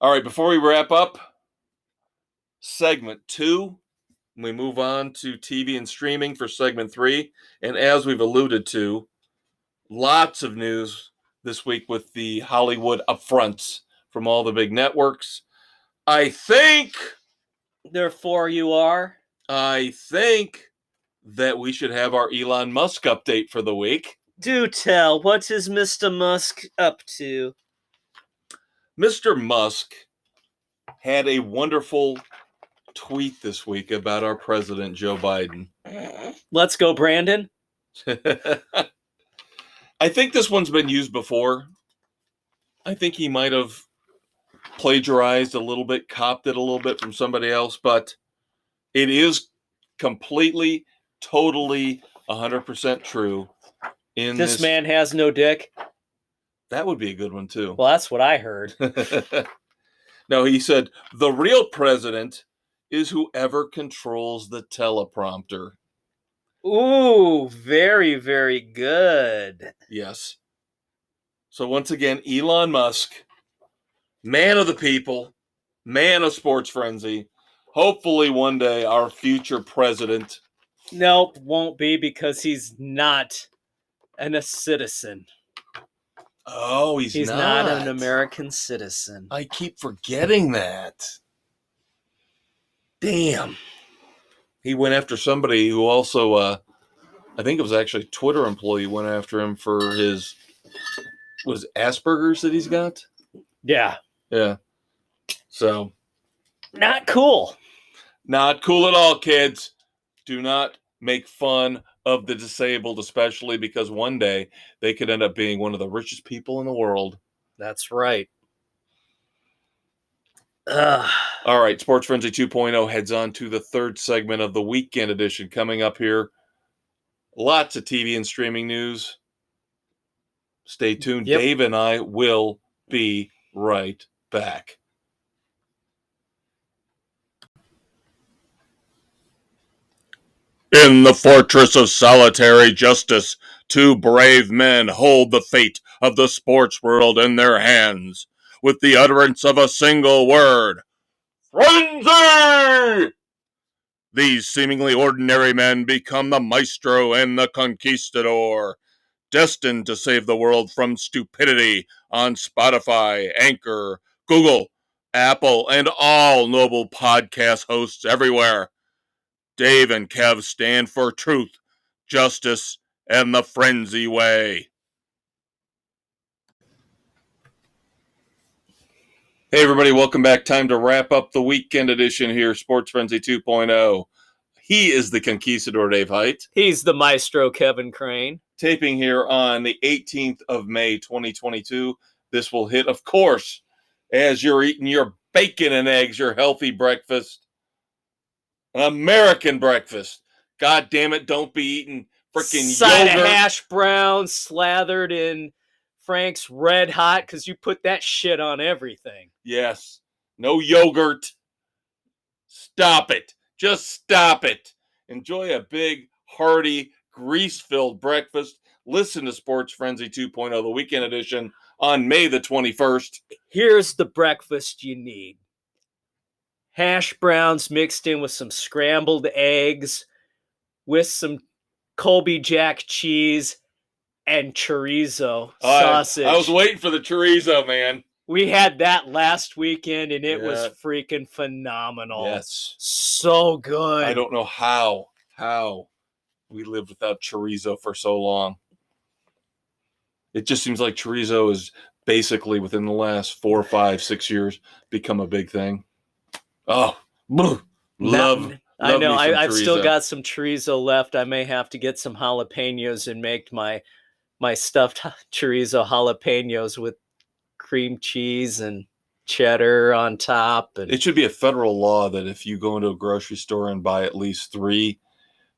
All right, before we wrap up, segment 2, we move on to TV and streaming for segment 3. And as we've alluded to, lots of news this week with the Hollywood upfronts from all the big networks. I think Therefore you are. I think that we should have our Elon Musk update for the week. Do tell, what is Mr. Musk up to? Mr. Musk had a wonderful tweet this week about our president, Joe Biden. Let's go, Brandon. I think this one's been used before. I think he might have plagiarized a little bit, copped it a little bit from somebody else, but it is completely, totally, 100% true. This man has no dick. That would be a good one, too. Well, that's what I heard. No, he said, the real president is whoever controls the teleprompter. Ooh, very, very good. Yes. So once again, Elon Musk, man of the people, man of Sports Frenzy, hopefully one day our future president. Nope, won't be because he's not a citizen. Oh, he's not an American citizen. I keep forgetting that. Damn. He went after somebody who also, I think it was actually a Twitter employee went after him for his, was Asperger's that he's got? Yeah. Yeah. So. Not cool. Not cool at all, kids. Do not make fun of the disabled, especially because one day they could end up being one of the richest people in the world. That's right. All right, Sports Frenzy 2.0 heads on to the third segment of the weekend edition coming up here. Lots of TV and streaming news. Stay tuned. Yep. Dave and I will be right back. In the fortress of solitary justice, 2 brave men hold the fate of the sports world in their hands, with the utterance of a single word: Frenzy! These seemingly ordinary men become the Maestro and the Conquistador, destined to save the world from stupidity on Spotify, Anchor, Google, Apple, and all noble podcast hosts everywhere. Dave and Kev stand for truth, justice, and the frenzy way. Hey everybody, welcome back. Time to wrap up the weekend edition here, Sports Frenzy 2.0. He is the Conquistador, Dave Height. He's the Maestro, Kevin Crane. Taping here on the 18th of May, 2022. This will hit, of course, as you're eating your bacon and eggs, your healthy breakfast. An American breakfast. God damn it, don't be eating freaking side yogurt. Of hash brown slathered in Frank's Red Hot, because you put that shit on everything. Yes. No yogurt. Stop it. Just stop it. Enjoy a big, hearty, grease-filled breakfast Listen to Sports Frenzy 2.0, the weekend edition, on May the 21st. Here's the breakfast you need. Hash browns mixed in with some scrambled eggs, with some Colby Jack cheese, and chorizo sausage. I was waiting for the chorizo, man. We had that last weekend, and it was Yeah. freaking phenomenal. Yes. So good. I don't know how we lived without chorizo for so long. It just seems like chorizo is basically within the last 4, 5, 6 years become a big thing. Oh, love. I know. Me some I've still chorizo. got some chorizo left. I may have to get some jalapenos and make my stuffed chorizo jalapenos with cream cheese and cheddar on top. And it should be a federal law that if you go into a grocery store and buy at least 3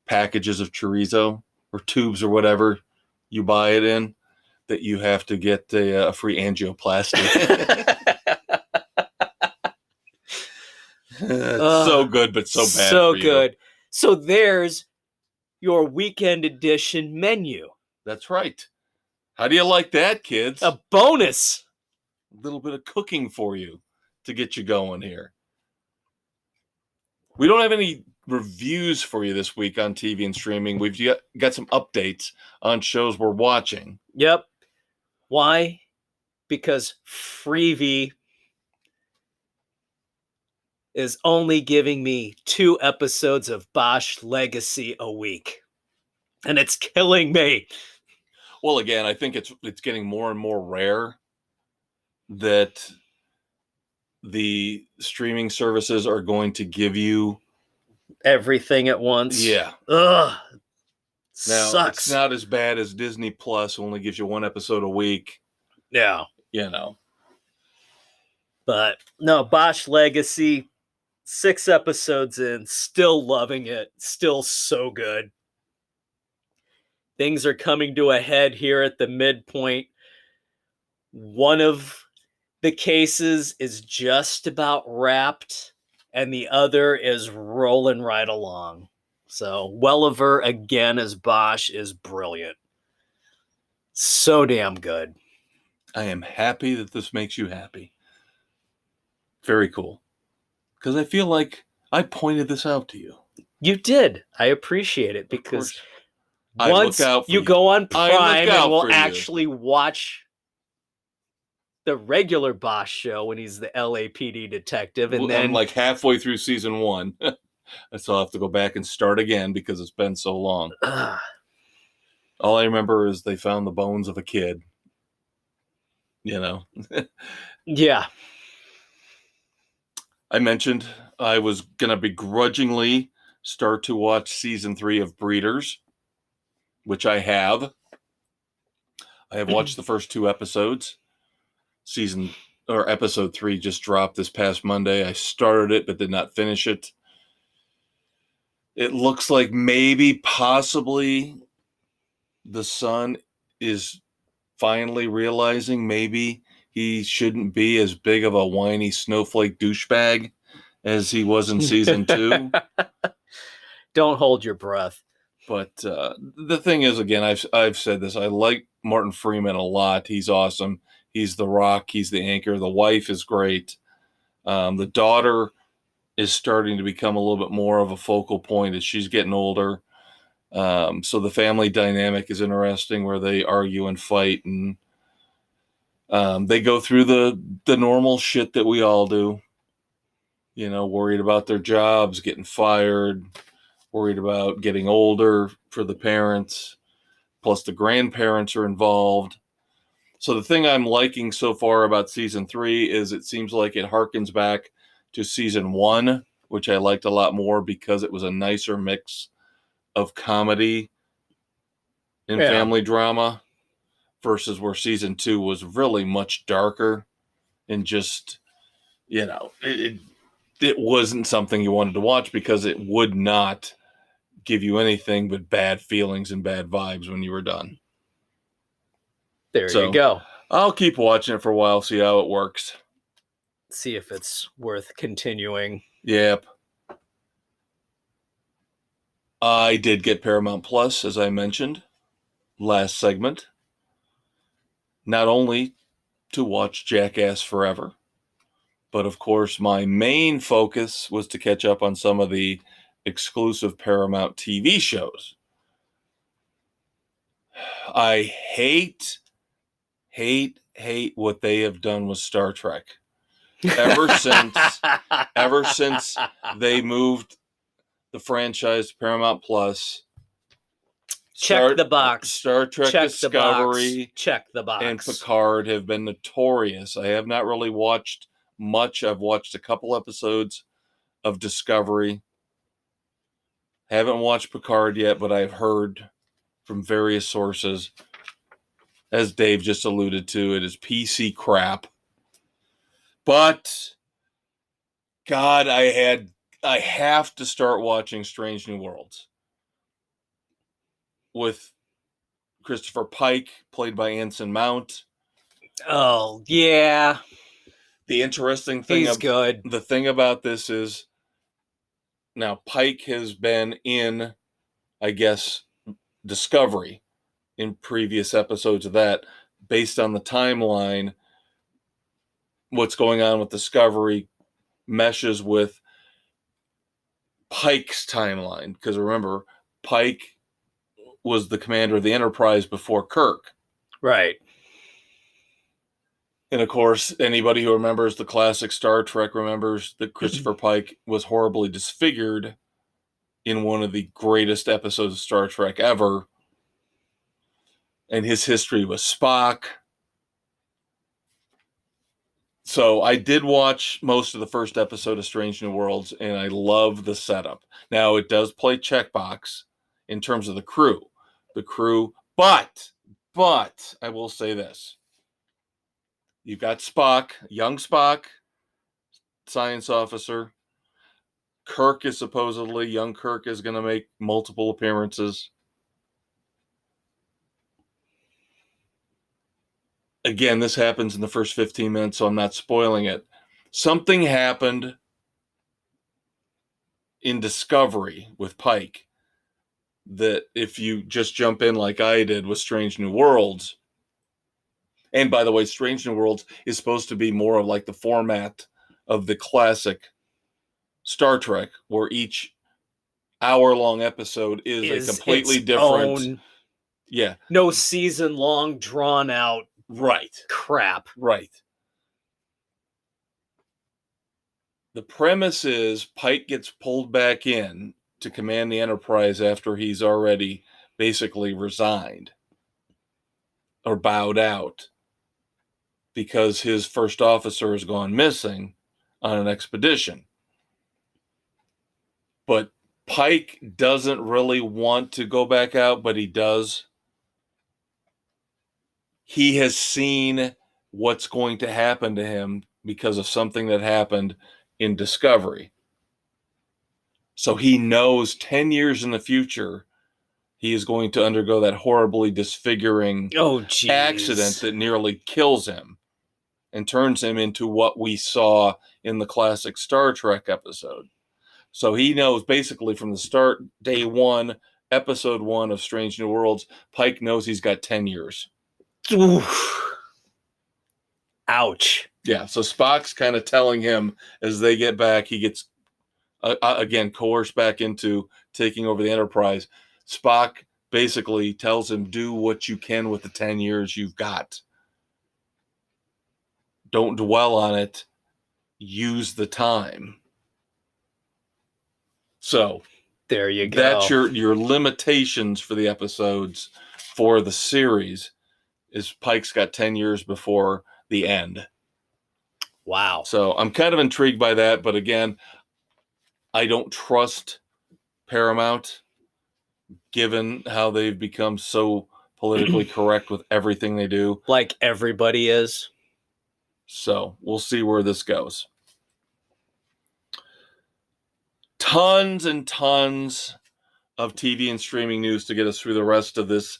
packages of chorizo or tubes or whatever you buy it in, that you have to get a free angioplasty. It's so good, but so bad. So for you. good. So there's your weekend edition menu. That's right. How do you like that, kids? A bonus. A little bit of cooking for you to get you going here. We don't have any reviews for you this week on TV and streaming. We've got some updates on shows we're watching. Yep. Why? Because Freevee is only giving me 2 episodes of Bosch Legacy a week. And it's killing me. Well, again, I think it's getting more and more rare that the streaming services are going to give you everything at once. Yeah. Ugh. Now, Sucks. It's not as bad as Disney Plus only gives you 1 episode a week. Yeah. You know. But no, Bosch Legacy, 6 episodes in, still loving it. Still so good. Things are coming to a head here at the midpoint. One of the cases is just about wrapped, and the other is rolling right along. So Welliver again as Bosch is brilliant. So damn good. I am happy that this makes you happy. Very cool. Because I feel like I pointed this out to you. You did. I appreciate it because once you go on Prime and we'll actually watch the regular Bosch show when he's the LAPD detective. And then I'm like halfway through season 1. So I'll have to go back and start again because it's been so long. All I remember is they found the bones of a kid. You know? Yeah. I mentioned I was going to begrudgingly start to watch season 3 of Breeders, which I have. I have watched the first 2 episodes. Episode 3 just dropped this past Monday. I started it but did not finish it. It looks like maybe, possibly, the son is finally realizing maybe he shouldn't be as big of a whiny snowflake douchebag as he was in season 2. Don't hold your breath. But the thing is, again, I've said this. I like Martin Freeman a lot. He's awesome. He's the rock. He's the anchor. The wife is great. The daughter is starting to become a little bit more of a focal point as she's getting older. So the family dynamic is interesting, where they argue and fight, and they go through the normal shit that we all do. You know, worried about their jobs, getting fired, worried about getting older for the parents, plus the grandparents are involved. So the thing I'm liking so far about season 3 is it seems like it harkens back to season 1, which I liked a lot more because it was a nicer mix of comedy and family drama, versus where season 2 was really much darker and just, you know, it wasn't something you wanted to watch because it would not give you anything but bad feelings and bad vibes when you were done. There you go. I'll keep watching it for a while, see how it works. See if it's worth continuing. Yep. I did get Paramount Plus, as I mentioned. last segment, not only to watch Jackass Forever, but of course my main focus was to catch up on some of the exclusive Paramount TV shows. I hate what they have done with Star Trek. Ever since they moved the franchise to Paramount Plus, Check the box. Star Trek Check Discovery Check the box. and Picard have been notorious. I have not really watched much. I've watched a couple episodes of Discovery. Haven't watched Picard yet, but I've heard from various sources, as Dave just alluded to, it is PC crap. But God, I have to start watching Strange New Worlds with Christopher Pike, played by Anson Mount. Oh, yeah. The interesting thing, He's good. The thing about this is, now Pike has been in, I guess, Discovery in previous episodes of that. Based on the timeline, what's going on with Discovery meshes with Pike's timeline. Because remember, Pike was the commander of the Enterprise before Kirk. Right. And of course, anybody who remembers the classic Star Trek remembers that Christopher Pike was horribly disfigured in one of the greatest episodes of Star Trek ever. And his history was Spock. So I did watch most of the first episode of Strange New Worlds, and I love the setup. Now, it does play checkbox in terms of the crew. But I will say this. You've got Spock, young Spock, science officer. Kirk is supposedly, young Kirk is going to make multiple appearances. Again, this happens in the first 15 minutes, so I'm not spoiling it. Something happened in Discovery with Pike that if you just jump in like I did with Strange New Worlds, and by the way, Strange New Worlds is supposed to be more of like the format of the classic Star Trek, where each hour-long episode is a completely different... Yeah. No season-long, drawn-out crap. Right. The premise is Pike gets pulled back in to command the Enterprise after he's already basically resigned or bowed out because his first officer has gone missing on an expedition. But Pike doesn't really want to go back out, but he does. He has seen what's going to happen to him because of something that happened in Discovery. So he knows 10 years in the future, he is going to undergo that horribly disfiguring accident that nearly kills him and turns him into what we saw in the classic Star Trek episode. So he knows basically from the start, day one, episode 1 of Strange New Worlds, Pike knows he's got 10 years. Oof. Ouch. Yeah, so Spock's kind of telling him as they get back, he gets, again, coerced back into taking over the Enterprise. Spock basically tells him, do what you can with the 10 years you've got. Don't dwell on it. Use the time. So there you go. That's your limitations for the episodes for the series. Is Pike's got 10 years before the end. Wow. So I'm kind of intrigued by that, but again, I don't trust Paramount given how they've become so politically correct with everything they do. Like everybody is. So we'll see where this goes. Tons and tons of TV and streaming news to get us through the rest of this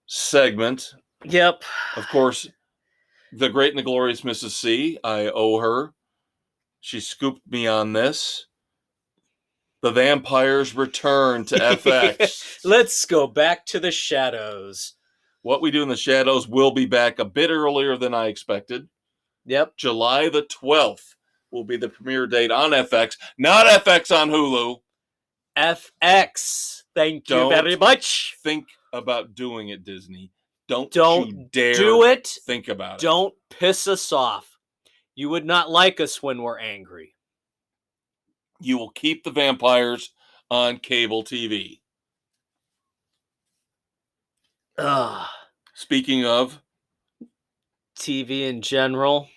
segment. Yep. Of course, the great and the glorious Mrs. C. I owe her. She scooped me on this. The vampires return to FX. Let's go back to the shadows. What We Do in the Shadows will be back a bit earlier than I expected. Yep. July the 12th will be the premiere date on FX, not FX on Hulu. FX. Thank you very much. Think about doing it, Disney. Don't you dare do it. think about it. Don't piss us off. You would not like us when we're angry. You will keep the vampires on cable TV. Speaking of TV in general,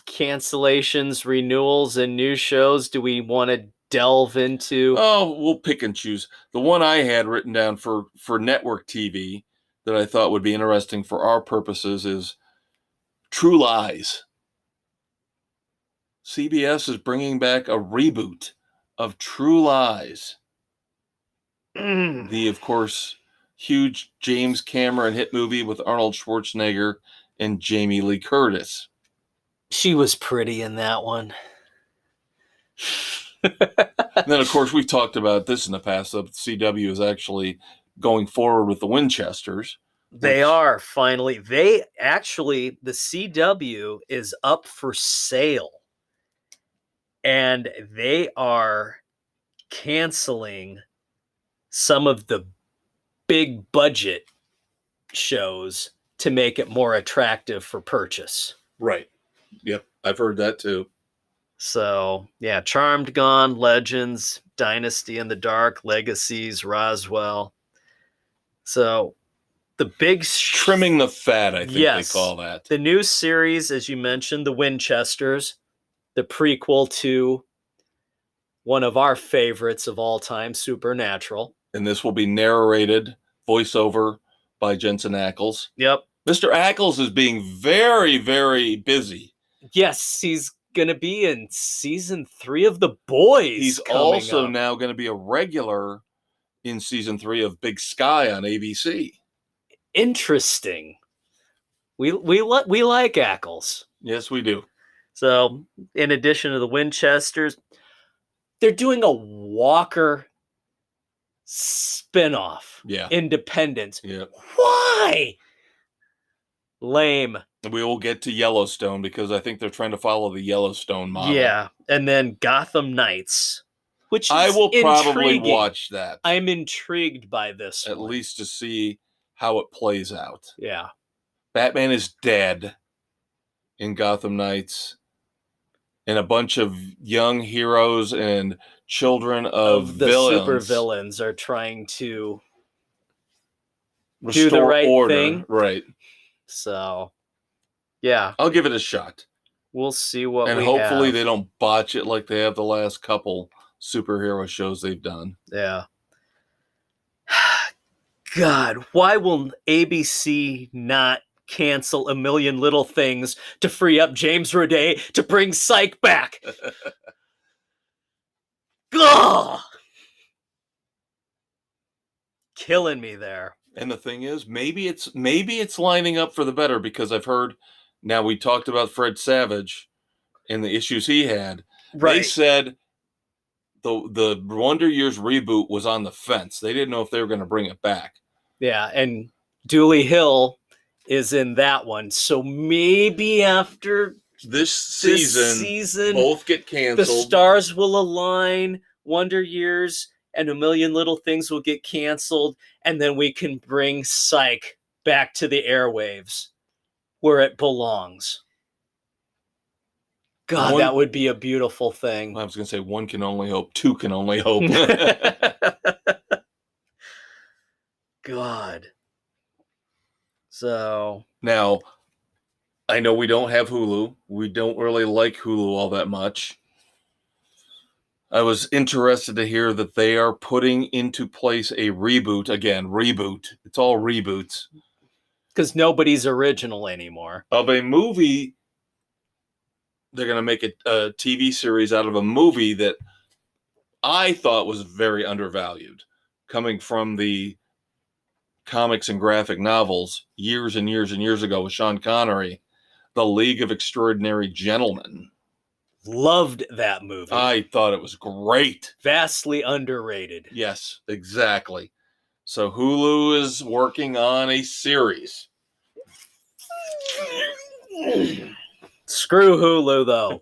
cancellations, renewals, and new shows, do we want to delve into? Oh, we'll pick and choose. The one I had written down for network TV that I thought would be interesting for our purposes is True Lies. CBS is bringing back a reboot of True Lies. The, of course, huge James Cameron hit movie with Arnold Schwarzenegger and Jamie Lee Curtis. She was pretty in that one. And then, of course, we've talked about this in the past. The CW is actually going forward with the Winchesters. They are finally. The CW is up for sale. And they are canceling some of the big budget shows to make it more attractive for purchase. Right. Yep. I've heard that too. So, yeah, Charmed gone, Legends, Dynasty in the Dark, Legacies, Roswell. So, the big... Trimming the fat, I think they call that. The new series, as you mentioned, The Winchesters, the prequel to one of our favorites of all time, Supernatural. And this will be narrated, voiceover by Jensen Ackles. Yep. Mr. Ackles is being very, very busy. Yes, he's going to be in season 3 of The Boys. He's also now going to be a regular in season 3 of Big Sky on ABC. Interesting. We like Ackles. Yes, we do. So, in addition to the Winchesters, they're doing a Walker spinoff. Yeah. Independence. Yeah. Why? Lame. We will get to Yellowstone because I think they're trying to follow the Yellowstone model. Yeah. And then Gotham Knights, which is I will probably intriguing. watch that. I'm intrigued by this At one. least to see how it plays out. Yeah. Batman is dead in Gotham Knights. And a bunch of young heroes and children of the villains. super villains are trying to Restore do the right order. thing. Right. So, yeah. I'll give it a shot. We'll see what and we hopefully have. They don't botch it like they have the last couple superhero shows they've done. Yeah. God, why will ABC not cancel A Million Little Things to free up James Roday to bring Psych back? Ugh! Killing me there. And the thing is, maybe it's lining up for the better because I've heard, now we talked about Fred Savage and the issues he had. Right. They said the Wonder Years reboot was on the fence. They didn't know if they were going to bring it back. Yeah, and Dooley Hill is in that one. So maybe after this season both get canceled. The stars will align, Wonder Years and A Million Little Things will get canceled, and then we can bring Psych back to the airwaves where it belongs. God, that would be a beautiful thing. I was going to say one can only hope, two can only hope. God. So. Now, I know we don't have Hulu. We don't really like Hulu all that much. I was interested to hear that they are putting into place a reboot. Again, reboot. It's all reboots. Because nobody's original anymore. Of a movie. They're going to make a TV series out of a movie that I thought was very undervalued. Coming from the comics and graphic novels years and years and years ago with Sean Connery. The League of Extraordinary Gentlemen. Loved that movie. I thought it was great. Vastly underrated. Yes, exactly. So Hulu is working on a series. Screw Hulu, though.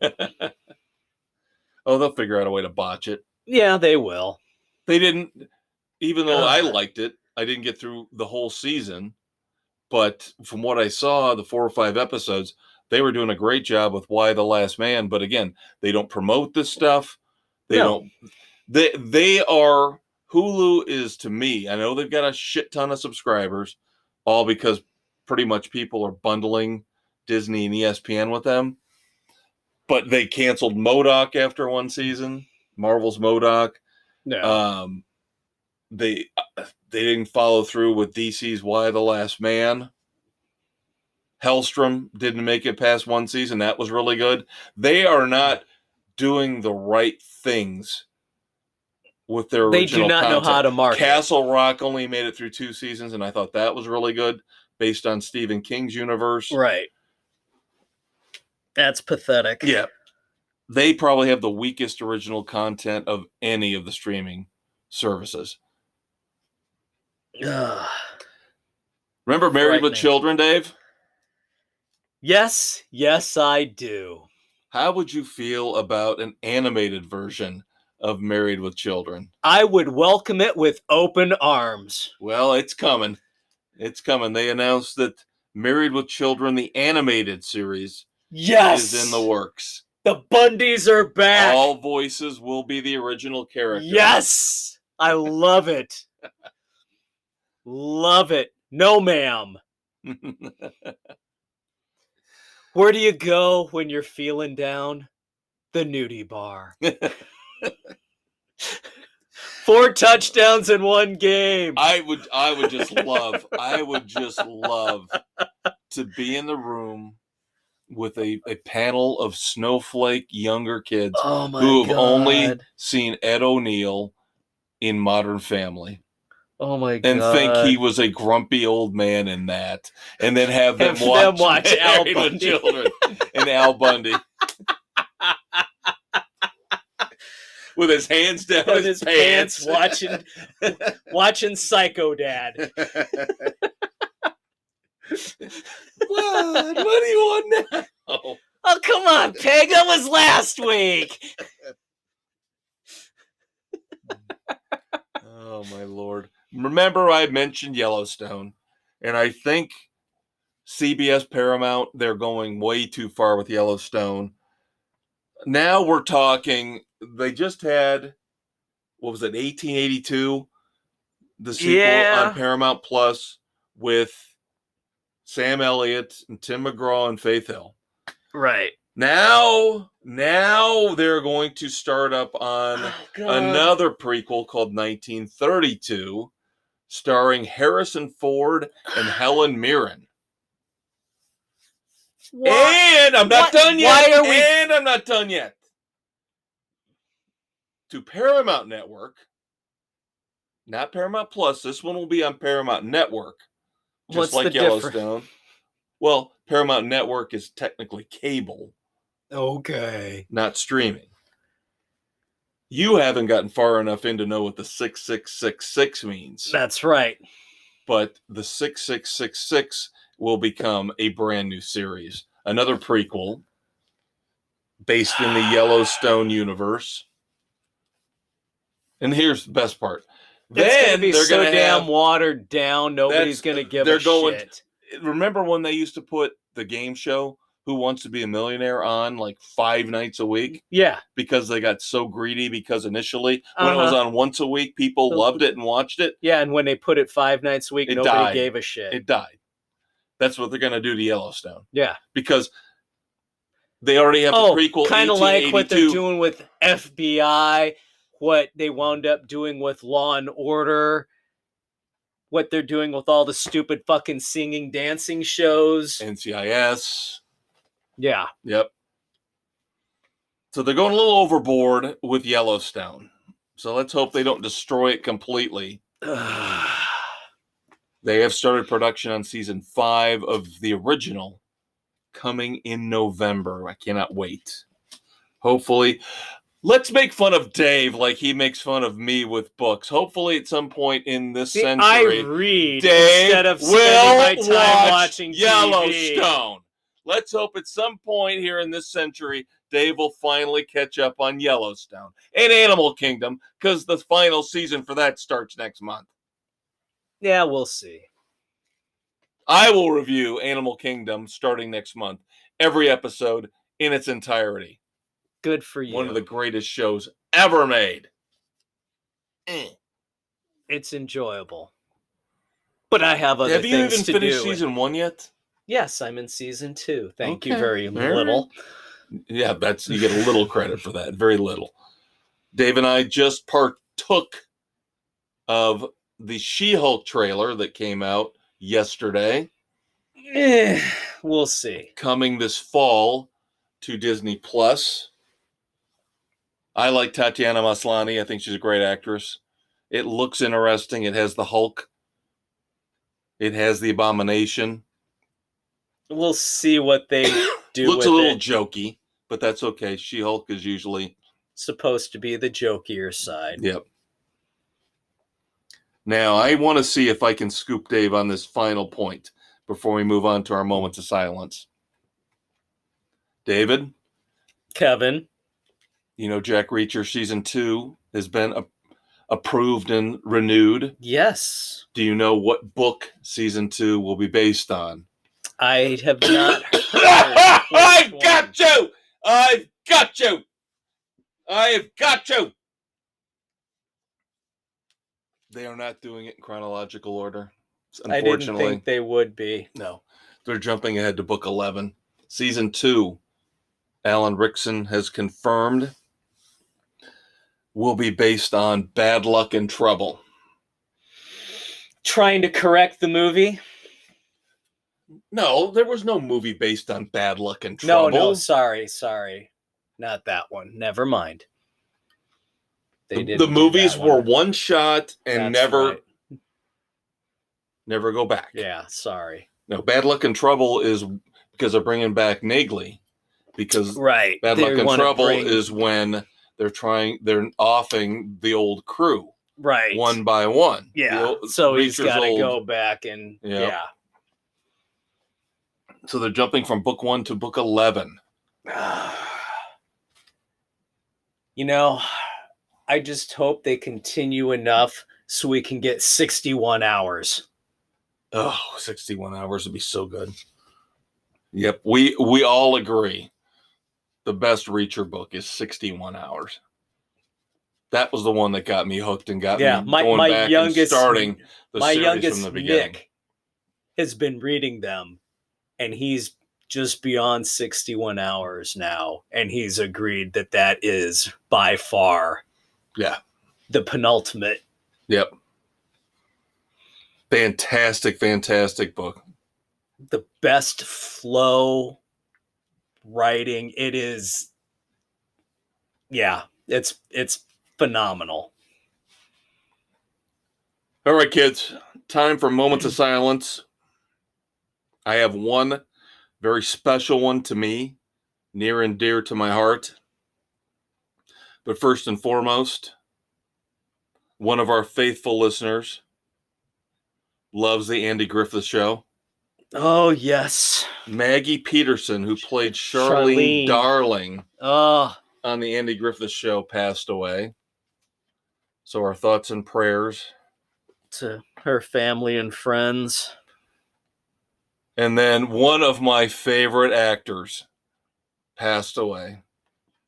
Oh, they'll figure out a way to botch it. Yeah, they will. They didn't, even though I liked it, I didn't get through the whole season. But from what I saw, the 4 or 5 episodes, they were doing a great job with Why the Last Man. But again, they don't promote this stuff. They are, Hulu is, to me, I know they've got a shit ton of subscribers, all because pretty much people are bundling Disney and ESPN with them. But they canceled MODOK after one season, Marvel's MODOK. No. They didn't follow through with DC's Why the Last Man. Hellstrom didn't make it past one season. That was really good. They are not doing the right things with their original content. They do not know how to market. Castle Rock only made it through 2 seasons, and I thought that was really good, based on Stephen King's universe. Right. That's pathetic. Yeah. They probably have the weakest original content of any of the streaming services. Remember Married with Children, Dave? Yes, I do. How would you feel about an animated version of Married with Children? I would welcome it with open arms. Well, it's coming. It's coming. They announced that Married with Children, the animated series, is in the works. The Bundys are back. All voices will be the original character. Yes! I love it. Love it. No, ma'am. Where do you go when you're feeling down? The nudie bar. 4 touchdowns in one game. I would just love to be in the room with a panel of snowflake younger kids who have only seen Ed O'Neill in Modern Family. Oh my God. And think he was a grumpy old man in that. And then have them watch Al Bundy. Children and Al Bundy. With his hands down his pants. watching Psycho Dad. What do you want now? Oh, come on, Peg. That was last week. Oh, my Lord. Remember I mentioned Yellowstone, and I think CBS Paramount, they're going way too far with Yellowstone. Now we're talking, they just had, what was it, 1882? The sequel on Paramount Plus with Sam Elliott and Tim McGraw and Faith Hill. Right. Now they're going to start up on another prequel called 1932, starring Harrison Ford and Helen Mirren. What? And I'm not done yet. To Paramount Network, not Paramount Plus. This one will be on Paramount Network, just like Yellowstone. Well, Paramount Network is technically cable. Okay. Not streaming. You haven't gotten far enough in to know what the 6666 means. That's right. But the 6666 will become a brand new series. Another prequel based in the Yellowstone universe. And here's the best part. It's going to be so damn watered down, nobody's going to give a shit. Remember when they used to put the game show Who Wants to Be a Millionaire on like 5 nights a week? Yeah. Because they got so greedy, because initially when it was on once a week, people loved it and watched it. Yeah, and when they put it 5 nights a week, nobody gave a shit. It died. That's what they're going to do to Yellowstone. Yeah. Because they already have the prequel, kind of like what they're doing with FBI, what they wound up doing with Law and Order, what they're doing with all the stupid fucking singing, dancing shows. NCIS. Yeah. Yep. So they're going a little overboard with Yellowstone. So let's hope they don't destroy it completely. They have started production on season 5 of the original, coming in November. I cannot wait. Hopefully, let's make fun of Dave like he makes fun of me with books. Hopefully, at some point in this century, I read Dave instead of spending my will time watch watching TV. Yellowstone. Let's hope at some point here in this century, Dave will finally catch up on Yellowstone and Animal Kingdom, because the final season for that starts next month. Yeah, we'll see. I will review Animal Kingdom starting next month, every episode in its entirety. Good for you. One of the greatest shows ever made. It's enjoyable. But I have other Have you things even to finished do. season 1 yet? Yes, I'm in season 2. Thank you Okay. very All little. right. Yeah, you get a little credit for that. Very little. Dave and I just partook of the She-Hulk trailer that came out yesterday. We'll see. Coming this fall to Disney Plus. I like Tatiana Maslany. I think she's a great actress. It looks interesting. It has the Hulk. It has the Abomination. We'll see what they do Looks with a little it. jokey, but that's okay. She-Hulk is usually supposed to be the jokier side. Yep. Now, I want to see if I can scoop Dave on this final point before we move on to our moments of silence. David? Kevin? You know, Jack Reacher Season 2 has been approved and renewed. Yes. Do you know what book Season 2 will be based on? I have not heard. I've got you! I've got you! I've got you! They are not doing it in chronological order. Unfortunately. I didn't think they would be. No. They're jumping ahead to book 11. Season 2, Alan Rickson has confirmed, will be based on Bad Luck and Trouble. Trying to correct the movie? No, there was no movie based on Bad Luck and Trouble. No, sorry. Not that one. Never mind. The movies were one shot and never go back. Yeah, sorry. No, Bad Luck and Trouble is because they're bringing Back Nagley. Because Bad Luck and Trouble is when they're offing the old crew. Right. One by one. Yeah. So he's got to go back and yeah. So they're jumping from book 1 to book 11. You know, I just hope they continue enough so we can get 61 hours. Oh, 61 hours would be so good. Yep, we all agree. The best Reacher book is 61 hours. That was the one that got me hooked and got me going back and starting the series from the beginning. Nick has been reading them, and he's just beyond 61 hours now, and he's agreed that is by far the penultimate. Yep. Fantastic book. The best flow writing. It is, it's phenomenal. All right, kids, time for moments of silence. I have one very special one to me, near and dear to my heart. But first and foremost, one of our faithful listeners loves the Andy Griffith Show. Oh, yes. Maggie Peterson, who played Charlene Darling on the Andy Griffith Show, passed away. So our thoughts and prayers to her family and friends. And then one of my favorite actors passed away.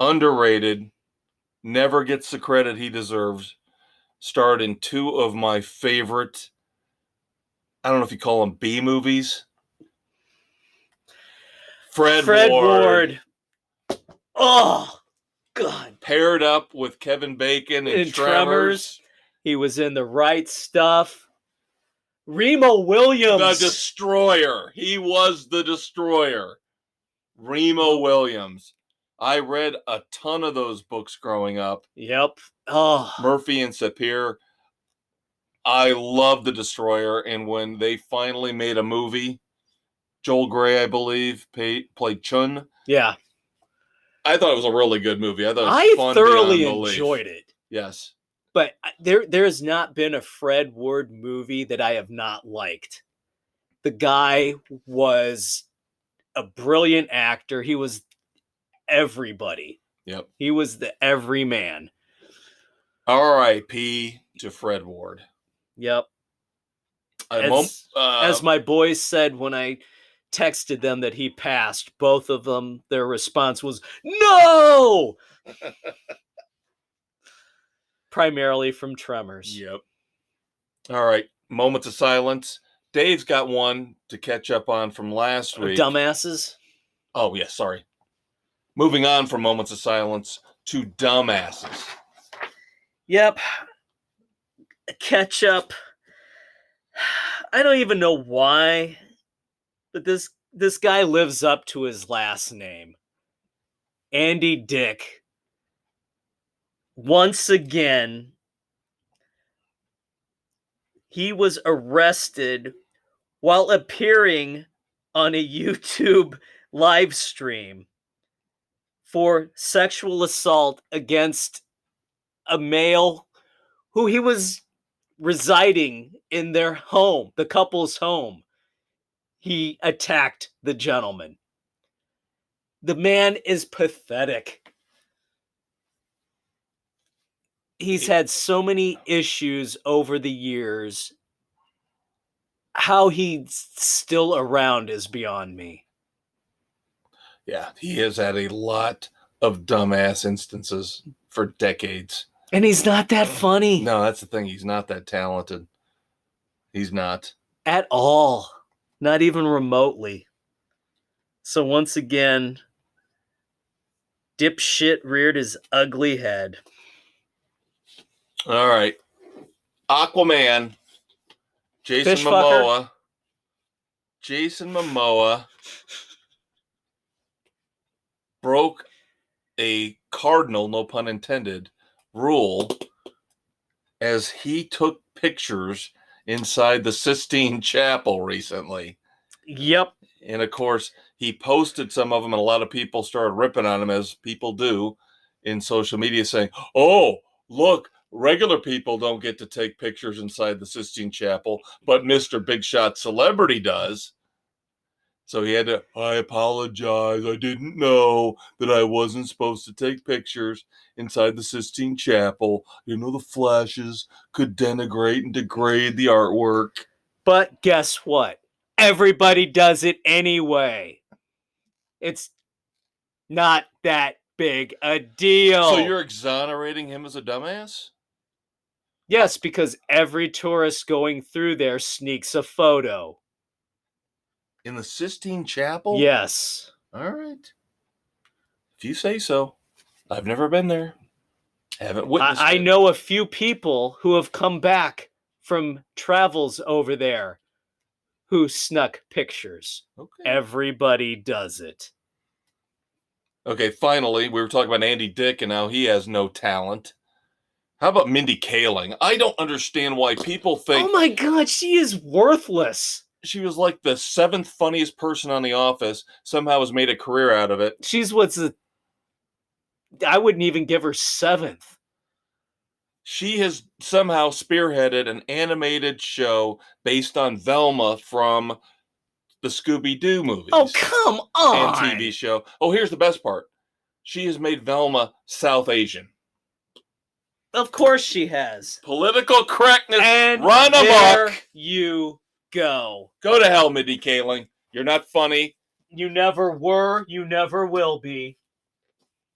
Underrated, never gets the credit he deserves. Starred in 2 of my favorite, I don't know if you call them B movies. Fred Ward. Oh, God. Paired up with Kevin Bacon in Tremors. He was in The Right Stuff. Remo Williams. The Destroyer. He was the Destroyer. Remo Williams. I read a ton of those books growing up. Yep. Oh. Murphy and Sapir. I love the Destroyer. And when they finally made a movie, Joel Grey, I believe, played Chun. Yeah. I thought it was a really good movie. I thought it was I fun thoroughly beyond belief. enjoyed it. Yes. But there has not been a Fred Ward movie that I have not liked. The guy was a brilliant actor. He was everybody. Yep. He was the everyman. R.I.P. to Fred Ward. Yep. As As my boys said when I texted them that he passed, both of them, their response was, no! Primarily from Tremors. Yep. All right. Moments of silence. Dave's got one to catch up on from last week. Dumbasses? Oh, yeah. Sorry. Moving on from moments of silence to dumbasses. Yep. Catch up. I don't even know why, but this guy lives up to his last name. Andy Dick. Once again, he was arrested while appearing on a YouTube live stream for sexual assault against a male who he was residing in their home, the couple's home. He attacked the gentleman. The man is pathetic. He's had so many issues over the years. How he's still around is beyond me. Yeah, he has had a lot of dumbass instances for decades. And he's not that funny. No, that's the thing. He's not that talented. He's not. At all. Not even remotely. So once again, dipshit reared his ugly head. All right. Aquaman. Jason Fish Momoa. Jason Momoa broke a cardinal, no pun intended, rule as he took pictures inside the Sistine Chapel recently. Yep. And of course, he posted some of them, and a lot of people started ripping on him, as people do in social media, saying, oh, look, regular people don't get to take pictures inside the Sistine Chapel, but Mr. Big Shot Celebrity does. So he had to, I apologize. I didn't know that I wasn't supposed to take pictures inside the Sistine Chapel. You know, the flashes could denigrate and degrade the artwork. But guess what? Everybody does it anyway. It's not that big a deal. So you're exonerating him as a dumbass? Yes, because every tourist going through there sneaks a photo. In the Sistine Chapel? Yes. All right. If you say so. I've never been there. Haven't witnessed it. I know a few people who have come back from travels over there who snuck pictures. Okay. Everybody does it. Okay, finally, we were talking about Andy Dick and how he has no talent. How about Mindy Kaling? I don't understand why people think... Oh my God, she is worthless. She was like the 7th funniest person on The Office, somehow has made a career out of it. She's I wouldn't even give her 7th. She has somehow spearheaded an animated show based on Velma from the Scooby-Doo movies. Oh, come on! And TV show. Oh, here's the best part. She has made Velma South Asian. Of course she has. Political correctness. And run there amok. You go. Go to hell, Mindy Kaling. You're not funny. You never were. You never will be.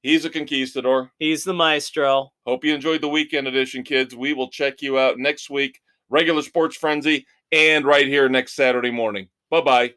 He's a conquistador. He's the maestro. Hope you enjoyed the weekend edition, kids. We will check you out next week. Regular Sports Frenzy and right here next Saturday morning. Bye-bye.